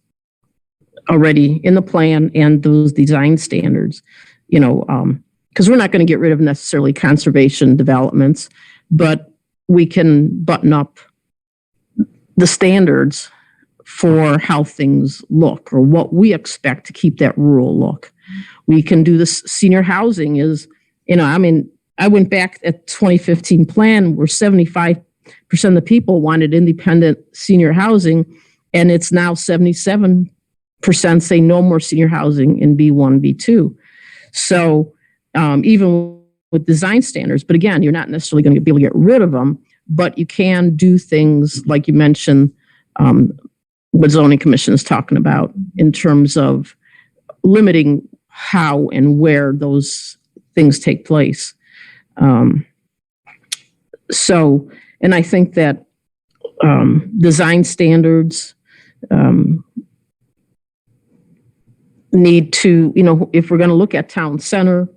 S10: already in the plan and those design standards, because we're not going to get rid of necessarily conservation developments, but we can button up the standards for how things look or what we expect to keep that rural look. We can do this. Senior housing is, I went back at 2015 plan where 75% of the people wanted independent senior housing, and it's now 77% say no more senior housing in B1, B2. So even with design standards, but again, you're not necessarily going to be able to get rid of them, but you can do things like you mentioned, what zoning commission is talking about in terms of limiting how and where those things take place. And I think that design standards need to, if we're going to look at town center,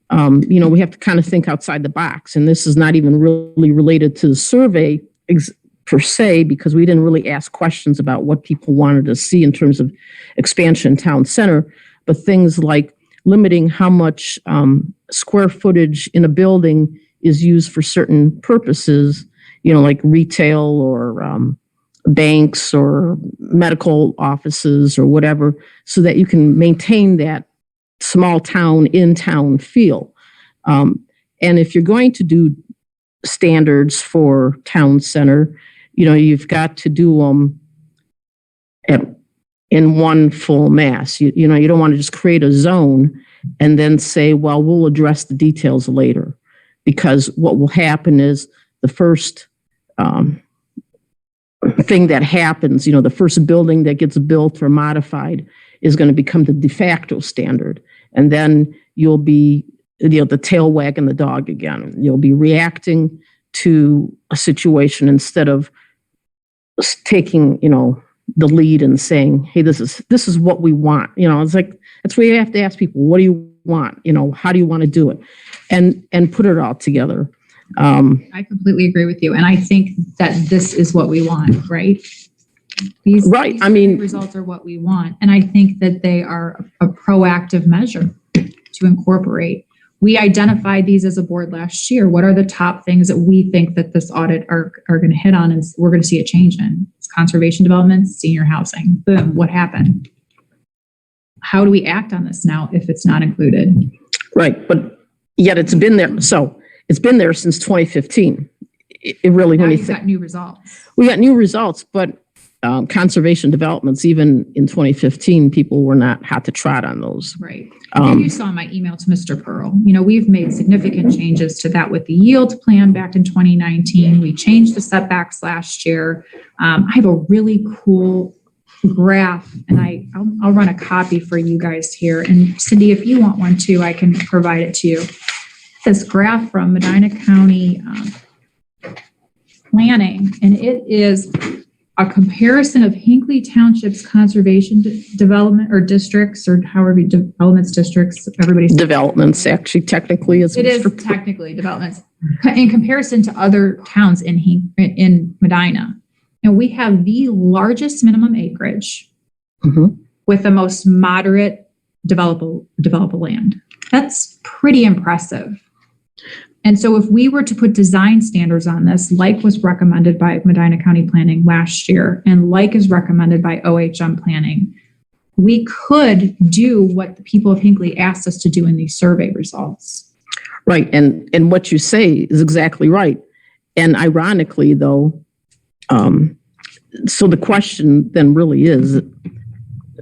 S10: we have to kind of think outside the box. And this is not even really related to the survey per se, because we didn't really ask questions about what people wanted to see in terms of expansion in town center, but things like limiting how much square footage in a building is used for certain purposes, like retail or banks or medical offices or whatever, so that you can maintain that small town in town feel. And if you're going to do standards for town center, you've got to do them in one full mass. You don't want to just create a zone and then say, well, we'll address the details later. Because what will happen is the first thing that happens, the first building that gets built or modified is going to become the de facto standard. And then you'll be, the tail wagging the dog again. You'll be reacting to a situation instead of taking, the lead and saying, hey, this is what we want. It's like, that's where you have to ask people, what do you want? How do you want to do it? And put it all together.
S1: I completely agree with you. And I think that this is what we want, right? These results are what we want. And I think that they are a proactive measure to incorporate. We identified these as a board last year. What are the top things that we think that this audit are going to hit on and we're going to see a change in? It's conservation development, senior housing. Boom, what happened? How do we act on this now if it's not included?
S10: Right, but yet it's been there. So it's been there since 2015. It really, when you think,
S1: got new results.
S10: We got new results, but conservation developments, even in 2015, people were not hot to trot on those.
S1: Right. And you saw my email to Mr. Pearl. We've made significant changes to that with the yield plan back in 2019. We changed the setbacks last year. I have a really cool graph, and I'll run a copy for you guys here. And Cindy, if you want one too, I can provide it to you. This graph from Medina County Planning, and it is a comparison of Hinckley Township's conservation development or districts, or however developments districts, everybody's
S10: Developments, actually, technically, is.
S1: it is technically developments in comparison to other towns in Medina. And we have the largest minimum acreage
S10: Mhm.
S1: with the most moderate developable land. That's pretty impressive. And so if we were to put design standards on this, like was recommended by Medina County Planning last year, and like is recommended by OHM Planning, we could do what the people of Hinckley asked us to do in these survey results.
S10: Right, and what you say is exactly right. And ironically, though, so the question then really is,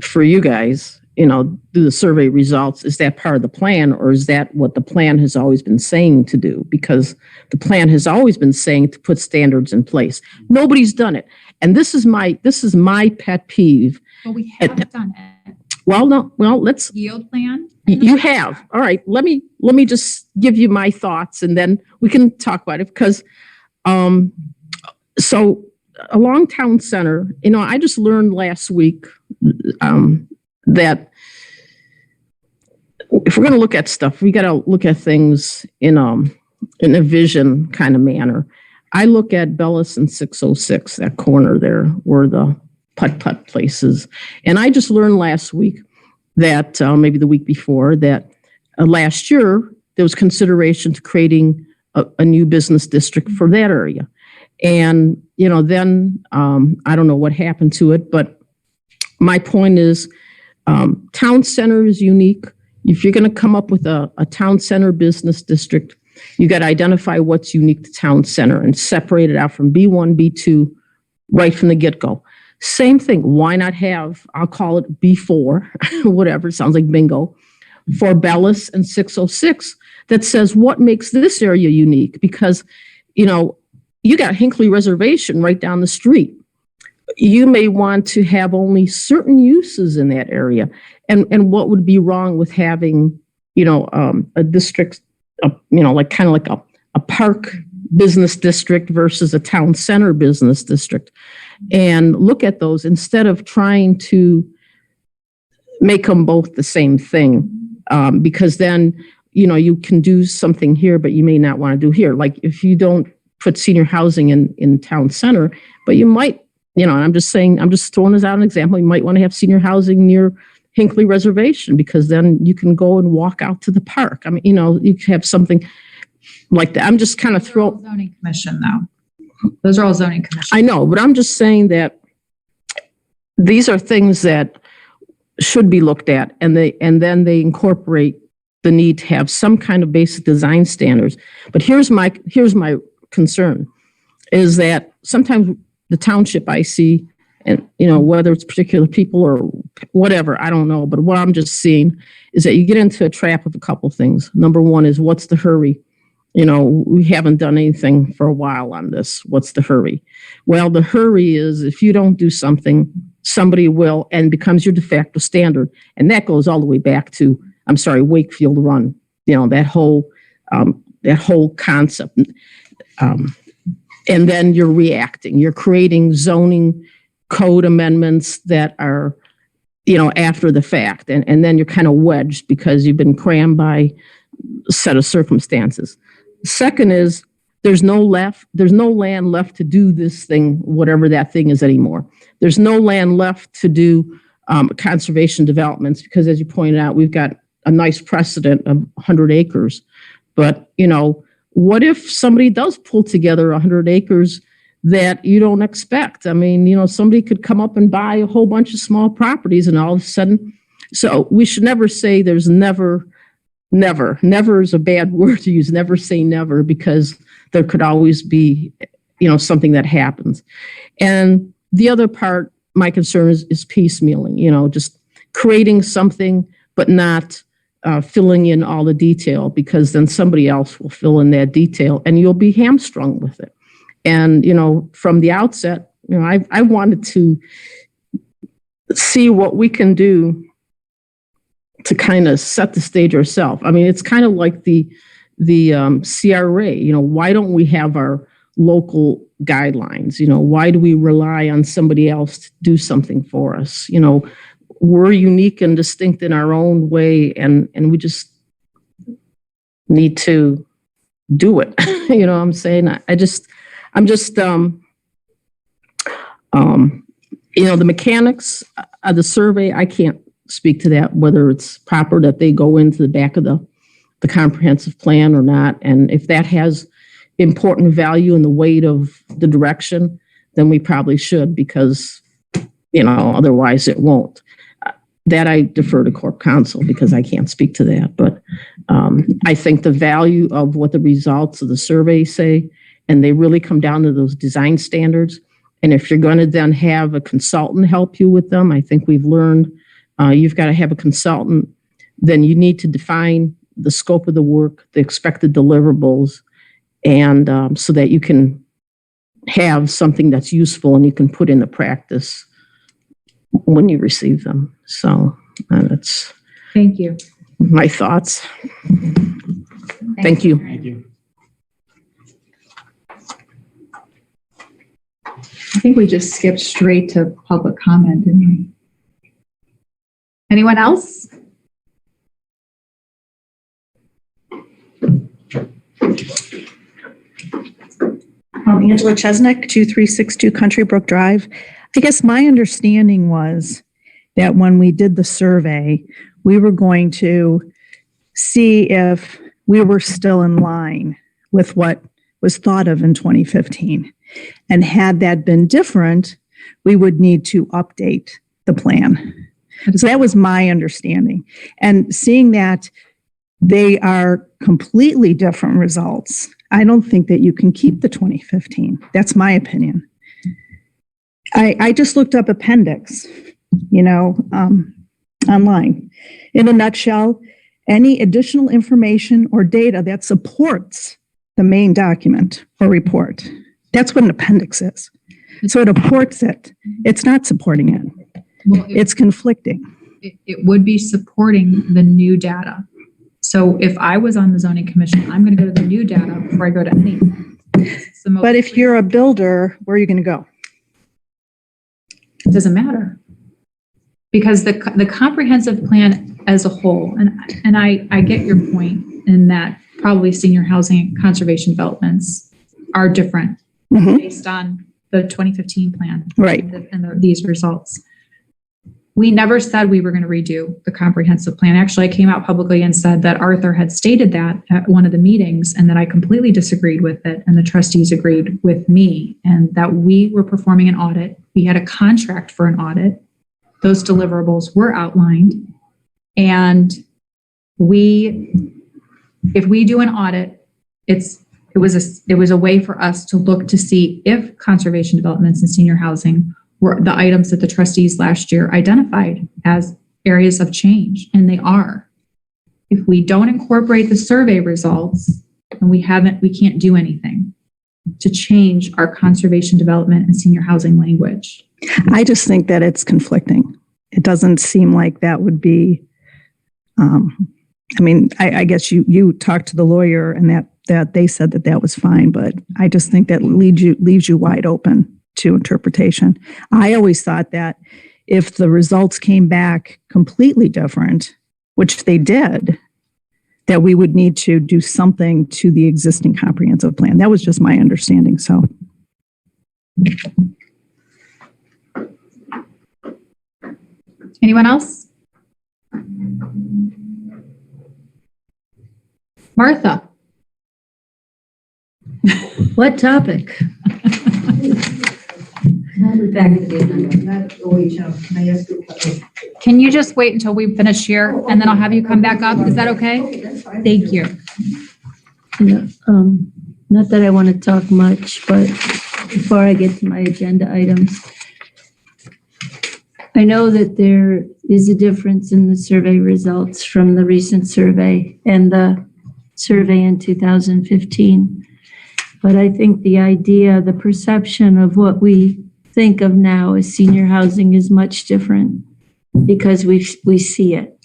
S10: for you guys, do the survey results, is that part of the plan, or is that what the plan has always been saying to do? Because the plan has always been saying to put standards in place. Nobody's done it. And this is my pet peeve.
S1: But we have done it.
S10: Let's,
S1: Yield plan?
S10: you have. All right, let me just give you my thoughts, and then we can talk about it, because so along town center, I just learned last week that if we're going to look at stuff, we got to look at things in a vision kind of manner. I look at Bellis and 606, that corner there where the putt-putt place is. And I just learned last week that, maybe the week before, that last year there was consideration to creating a new business district for that area. And, then I don't know what happened to it, but my point is, town center is unique. If you're going to come up with a town center business district, you got to identify what's unique to town center and separate it out from B1, B2 right from the get-go. Same thing. Why not have, I'll call it B4, whatever, it sounds like bingo, for Bellis and 606 that says what makes this area unique? Because, you got Hinckley Reservation right down the street. You may want to have only certain uses in that area. And what would be wrong with having, a district, like kind of like a park business district versus a town center business district, and look at those instead of trying to make them both the same thing. Because then, you can do something here, but you may not want to do here. Like if you don't put senior housing in town center, but you might, and I'm just throwing this out an example. You might want to have senior housing near Hinckley Reservation, because then you can go and walk out to the park. I mean, you can have something like that. I'm just kind of throwing.
S1: Zoning commission, though. Those are all zoning commission.
S10: I know, but I'm just saying that these are things that should be looked at, and then they incorporate the need to have some kind of basic design standards. But here's my concern, is that sometimes the township I see, and whether it's particular people or whatever, I don't know, but what I'm just seeing is that you get into a trap of a couple things. Number one is, what's the hurry? We haven't done anything for a while on this. What's the hurry? Well, the hurry is if you don't do something, somebody will, and becomes your de facto standard. And that goes all the way back to, Wakefield Run, that whole concept. And then you're reacting, you're creating zoning code amendments that are, after the fact. And then you're kind of wedged because you've been crammed by a set of circumstances. Second is, there's no land left to do this thing, whatever that thing is anymore. There's no land left to do conservation developments, because as you pointed out, we've got a nice precedent of 100 acres. But, what if somebody does pull together 100 acres that you don't expect? I mean, somebody could come up and buy a whole bunch of small properties, and all of a sudden, so we should never say there's never is a bad word to use. Never say never, because there could always be, something that happens. And the other part, my concern is piecemealing, just creating something, but not filling in all the detail, because then somebody else will fill in that detail and you'll be hamstrung with it. And, from the outset, I wanted to see what we can do to kind of set the stage ourselves. I mean, it's kind of like the CRA, why don't we have our local guidelines? Why do we rely on somebody else to do something for us? We're unique and distinct in our own way, and we just need to do it. What I'm saying? The mechanics of the survey, I can't speak to that, whether it's proper that they go into the back of the comprehensive plan or not. And if that has important value in the weight of the direction, then we probably should, because, otherwise it won't. That I defer to Corp Counsel, because I can't speak to that. But I think the value of what the results of the survey say, and they really come down to those design standards. And if you're going to then have a consultant help you with them, I think we've learned you've got to have a consultant. Then you need to define the scope of the work, the expected deliverables, and so that you can have something that's useful and you can put into practice when you receive them. So that's
S1: Thank you.
S10: my thoughts. Thank you.
S2: Thank you.
S1: I think we just skipped straight to public comment, didn't we? Anyone else?
S11: Angela Chesnick, 2362 Country Brook Drive. I guess my understanding was that when we did the survey, we were going to see if we were still in line with what was thought of in 2015. And had that been different, we would need to update the plan. So that was my understanding. And seeing that they are completely different results, I don't think that you can keep the 2015. That's my opinion. I just looked up appendix, online. In a nutshell, any additional information or data that supports the main document or report. That's what an appendix is. So it supports it. It's not supporting it.
S1: Well,
S11: It's conflicting.
S1: it would be supporting the new data. So if I was on the zoning commission, I'm going to go to the new data before I go to anything.
S11: But if you're a builder, where are you going to go?
S1: It doesn't matter. Because the comprehensive plan as a whole, and I get your point in that probably senior housing and conservation developments are different based on the 2015 plan.
S11: Right.
S1: And these results. We never said we were going to redo the comprehensive plan. Actually, I came out publicly and said that Arthur had stated that at one of the meetings and that I completely disagreed with it. And the trustees agreed with me, and that we were performing an audit. We had a contract for an audit. Those deliverables were outlined. And if we do an audit, it was a way for us to look to see if conservation developments and senior housing were the items that the trustees last year identified as areas of change, and they are. If we don't incorporate the survey results, then we can't do anything to change our conservation development and senior housing language.
S11: I just think that it's conflicting. It doesn't seem like that would be, I guess you talked to the lawyer and that they said that was fine, but I just think that leaves you wide open to interpretation. I always thought that if the results came back completely different, which they did, that we would need to do something to the existing comprehensive plan. That was just my understanding, so.
S1: Anyone else? Martha?
S3: What topic?
S1: Can you just wait until we finish here and then I'll have you come back up? Is that okay? Thank you.
S3: Not that I want to talk much, but before I get to my agenda items, I know that there is a difference in the survey results from the recent survey and the survey in 2015. But I think the idea, the perception of what we think of now as senior housing is much different because we see it.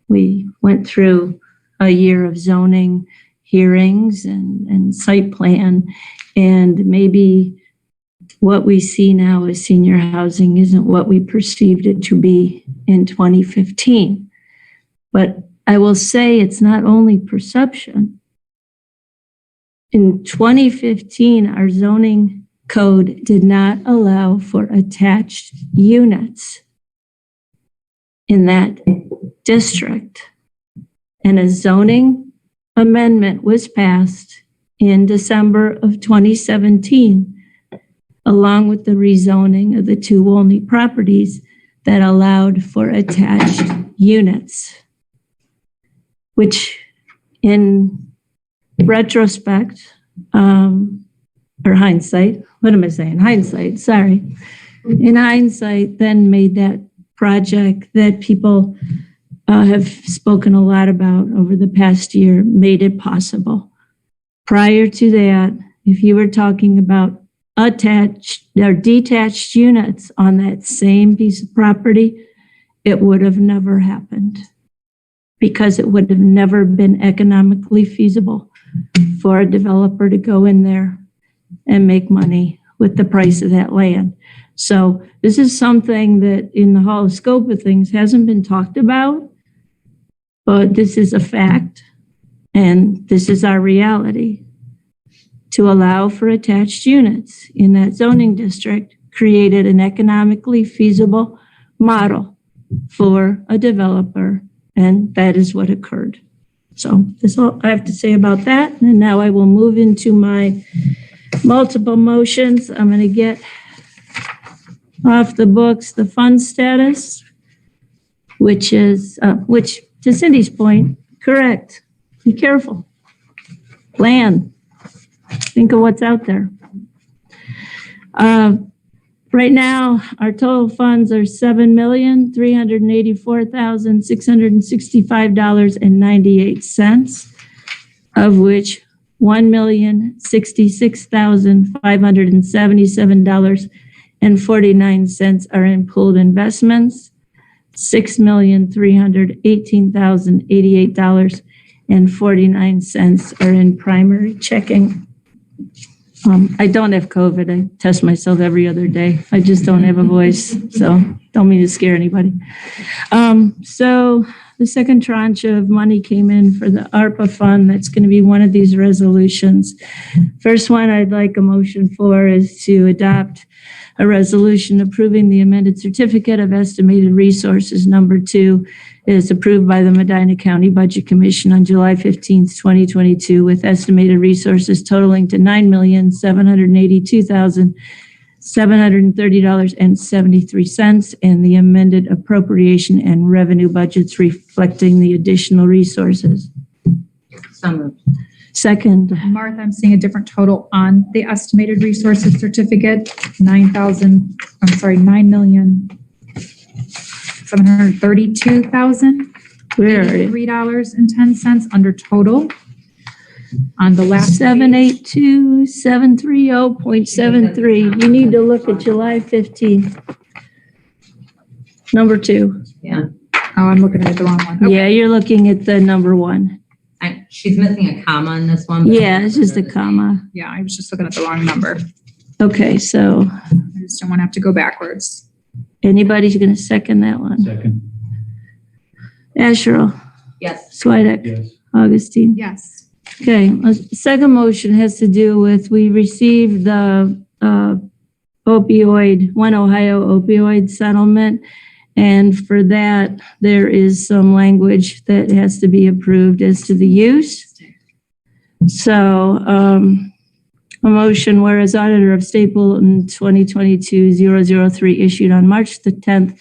S3: We went through a year of zoning hearings and site plan, and maybe what we see now as senior housing isn't what we perceived it to be in 2015. But I will say it's not only perception. In 2015, our zoning code did not allow for attached units in that district. And a zoning amendment was passed in December of 2017, along with the rezoning of the two Wolney properties that allowed for attached units, which in retrospect, or hindsight, what am I saying? Hindsight, sorry. In hindsight, then made that project that people have spoken a lot about over the past year, made it possible. Prior to that, if you were talking about attached or detached units on that same piece of property, it would have never happened because it would have never been economically feasible for a developer to go in there and make money with the price of that land. So this is something that in the whole scope of things hasn't been talked about, but this is a fact and this is our reality. To allow for attached units in that zoning district created an economically feasible model for a developer, and that is what occurred. So that's all I have to say about that. And now I will move into my multiple motions. I'm going to get off the books the fund status, which is, which to Cindy's point, correct. Be careful. Plan. Think of what's out there. Right now, our total funds are $7,384,665.98, of which $1,066,577.49 are in pooled investments, $6,318,088.49 are in primary checking. I don't have COVID. I test myself every other day. I just don't have a voice, so don't mean to scare anybody. So the second tranche of money came in for the ARPA fund. That's going to be one of these resolutions. First one I'd like a motion for is to adopt a resolution approving the amended certificate of estimated resources number 2 is approved by the Medina County Budget Commission on July 15th, 2022, with estimated resources totaling to $9,782,730.73, and the amended appropriation and revenue budgets reflecting the additional resources.
S4: So moved.
S3: Second.
S1: Martha, I'm seeing a different total on the estimated resources certificate, $9,732,083.10 under total. On the last page.
S3: 782,730.73. You need to look at July 15th. Number 2.
S4: Yeah.
S1: Oh, I'm looking at the wrong one. Okay.
S3: Yeah, you're looking at the number 1.
S4: She's missing a comma in this one.
S3: Yeah, it's just a comma.
S1: Yeah, I was just looking at the wrong number.
S3: Okay, so
S1: I just don't want to have to go backwards.
S3: anybody's going to second that one?
S2: Second.
S3: Asherle,
S4: Yes.
S3: Swedek,
S2: Yes.
S3: Augustine.
S1: Yes.
S3: Okay, second motion has to do with, we received the opioid, One Ohio opioid settlement. And for that, there is some language that has to be approved as to the use. So a motion, whereas Auditor of State Bulletin 2022-003 issued on March the 10th,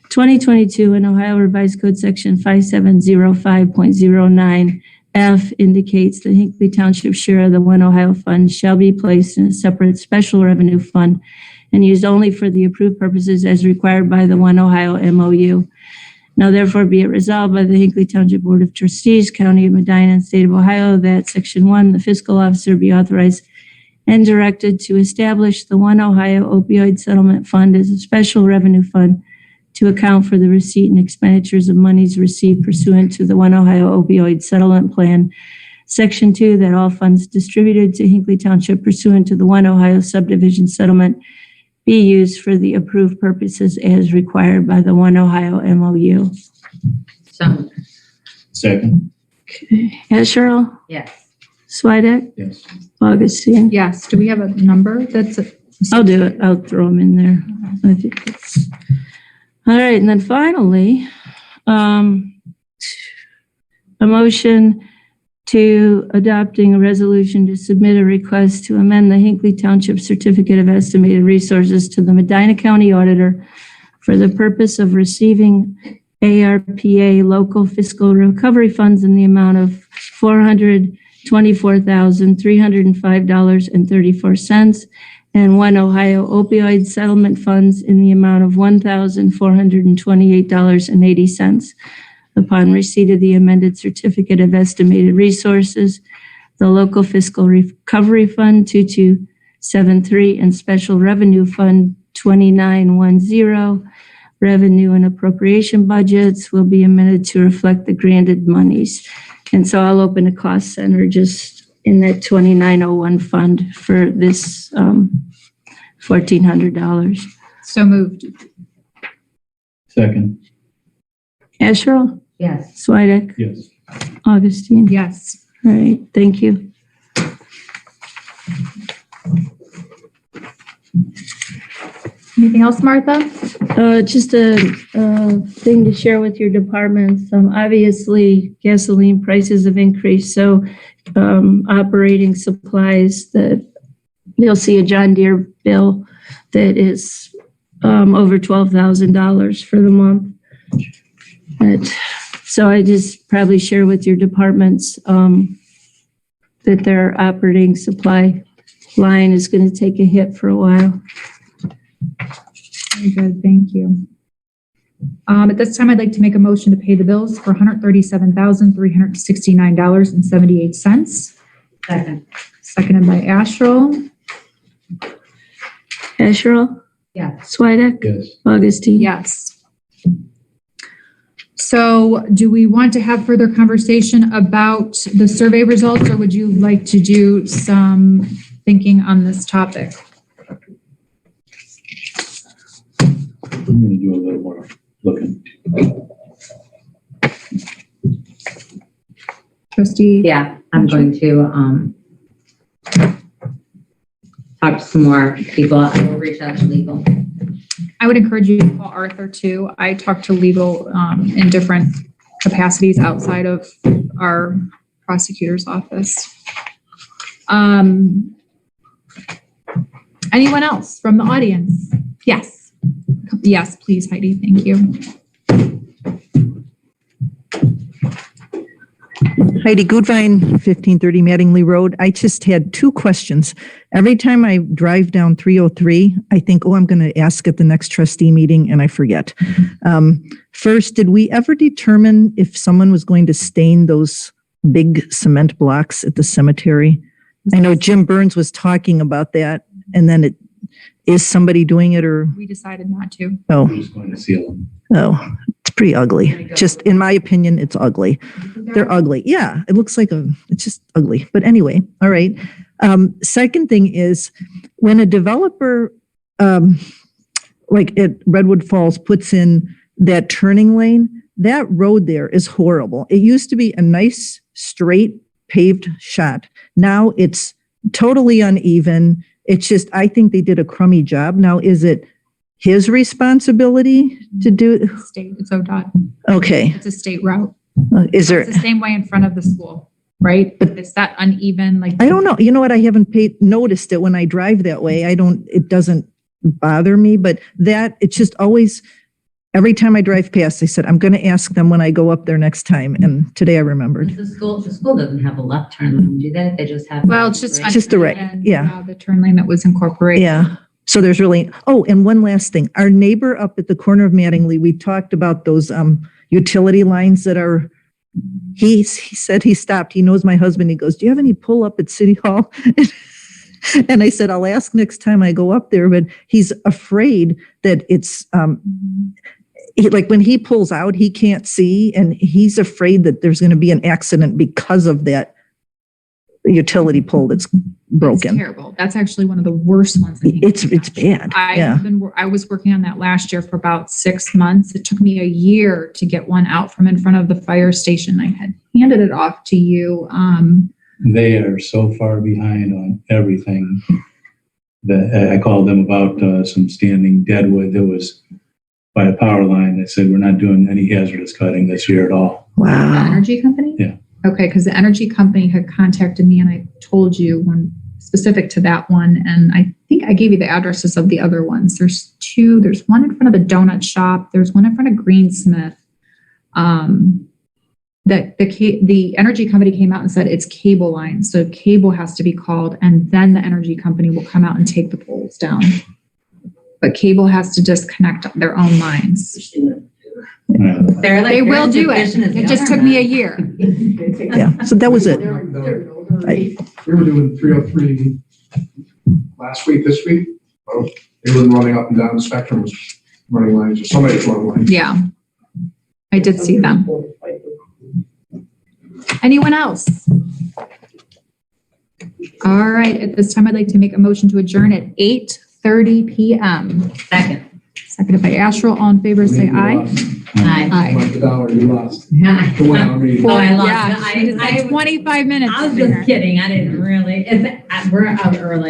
S3: 2022 in Ohio Revised Code Section 5705.09 F indicates the Hinckley Township share of the One Ohio Fund shall be placed in a separate special revenue fund and used only for the approved purposes as required by the One Ohio MOU. Now therefore be it resolved by the Hinckley Township Board of Trustees, County of Medina and State of Ohio that Section 1, the fiscal officer be authorized and directed to establish the One Ohio Opioid Settlement Fund as a special revenue fund to account for the receipt and expenditures of monies received pursuant to the One Ohio Opioid Settlement Plan. Section 2, that all funds distributed to Hinckley Township pursuant to the One Ohio Subdivision Settlement be used for the approved purposes as required by the One Ohio MOU.
S4: So,
S2: Second.
S3: Asherle,
S4: yes.
S3: Swedek,
S2: Yes.
S3: Augustine.
S1: Yes. Do we have a number that's?
S3: I'll do it. I'll throw them in there. I think that's, all right. And then finally, a motion to adopting a resolution to submit a request to amend the Hinckley Township Certificate of Estimated Resources to the Medina County Auditor for the purpose of receiving ARPA local fiscal recovery funds in the amount of $424,305.34 and One Ohio opioid settlement funds in the amount of $1,428.80. Upon receipt of the amended Certificate of Estimated Resources, the Local Fiscal Recovery Fund 2273 and Special Revenue Fund 2910 revenue and appropriation budgets will be amended to reflect the granted monies. And so I'll open a cost center just in that 2901 fund for this $1,400.
S1: So moved.
S2: Second.
S3: Asherle,
S4: Yes.
S3: Swedek,
S2: Yes.
S3: Augustine.
S1: Yes.
S3: All right, thank you.
S1: Anything else, Martha?
S3: Just a thing to share with your departments. Obviously, gasoline prices have increased, so operating supplies, that you'll see a John Deere bill that is over $12,000 for the month. So I just probably share with your departments that their operating supply line is going to take a hit for a while.
S1: Very good. Thank you. At this time, I'd like to make a motion to pay the bills for $137,369.78.
S4: Second.
S1: Seconded by Asherle.
S3: Asherle,
S4: Yes.
S3: Swedek,
S2: Yes.
S3: Augustine.
S1: Yes. So do we want to have further conversation about the survey results, or would you like to do some thinking on this topic?
S2: I'm going to do a little more looking.
S1: Trustee?
S4: Yeah, I'm going to talk to some more people. I will reach out to legal.
S1: I would encourage you to call Arthur too. I talk to legal in different capacities outside of our prosecutor's office. Anyone else from the audience? Yes. Yes, please, Heidi. Thank you.
S11: Heidi Goodvine, 1530 Mattingly Road. I just had two questions. Every time I drive down 303, I think, oh, I'm going to ask at the next trustee meeting, and I forget. First, did we ever determine if someone was going to stain those big cement blocks at the cemetery? I know Jim Burns was talking about that, and then is somebody doing it, or?
S1: We decided not to.
S11: Oh,
S2: I'm just going to seal them.
S11: oh, it's pretty ugly. Just in my opinion, it's ugly. They're ugly. Yeah, it looks like it's just ugly. But anyway, all right. Second thing is when a developer, like at Redwood Falls, puts in that turning lane, that road there is horrible. It used to be a nice, straight, paved shot. Now it's totally uneven. It's just, I think they did a crummy job. Now, is it his responsibility to do?
S1: State, it's ODOT.
S11: Okay.
S1: It's a state route.
S11: Is there?
S1: It's the same way in front of the school, right? But it's that uneven, like.
S11: I don't know. You know what? I haven't noticed it when I drive that way. it doesn't bother me, but it's just always, every time I drive past, I said, I'm going to ask them when I go up there next time. And today I remembered.
S4: The school doesn't have a left turn lane, do they? They just have.
S1: Well, it's just.
S11: Just the right,
S1: uneven,
S11: yeah.
S1: The turn lane that was incorporated.
S11: Yeah. So there's really, oh, and one last thing. Our neighbor up at the corner of Mattingly, we talked about those utility lines that are, he said he stopped. He knows my husband. He goes, do you have any pull up at City Hall? And I said, I'll ask next time I go up there, but he's afraid that it's, like when he pulls out, he can't see, and he's afraid that there's going to be an accident because of that utility pole that's
S1: It's
S11: broken.
S1: terrible. That's actually one of the worst ones. I think.
S11: It's bad. Yeah.
S1: I was working on that last year for about 6 months. It took me a year to get one out from in front of the fire station. I had handed it off to you.
S2: They are so far behind on everything that I called them about some standing deadwood that was by a power line. They said, we're not doing any hazardous cutting this year at all.
S1: The
S11: Wow.
S1: energy company?
S2: Yeah.
S1: Okay, because the energy company had contacted me and I told you one specific to that one. And I think I gave you the addresses of the other ones. There's two. There's one in front of the donut shop. There's one in front of Greensmith. That the energy company came out and said it's cable line. So cable has to be called and then the energy company will come out and take the poles down. But cable has to disconnect their own lines.
S4: They're like,
S1: They will
S4: they're
S1: do it.
S4: as efficient as
S1: It just took me a year.
S11: Yeah. So that was it.
S6: We were doing 303 last week, this week. Oh, it was running up and down the spectrum, was running lines, or somebody was running lines.
S1: Yeah. I did see them. Anyone else? All right, at this time, I'd like to make a motion to adjourn at 8:30 PM.
S4: Second.
S1: Seconded by Asherle. All in favor, say aye.
S4: Aye.
S1: Aye.
S6: Like the dollar you lost.
S4: Yeah.
S6: The 1 hour meeting.
S4: Oh, I lost.
S1: Yeah,
S4: I-
S1: it's like 25 minutes.
S4: I was
S1: in there.
S4: just kidding. I didn't really. We're out early.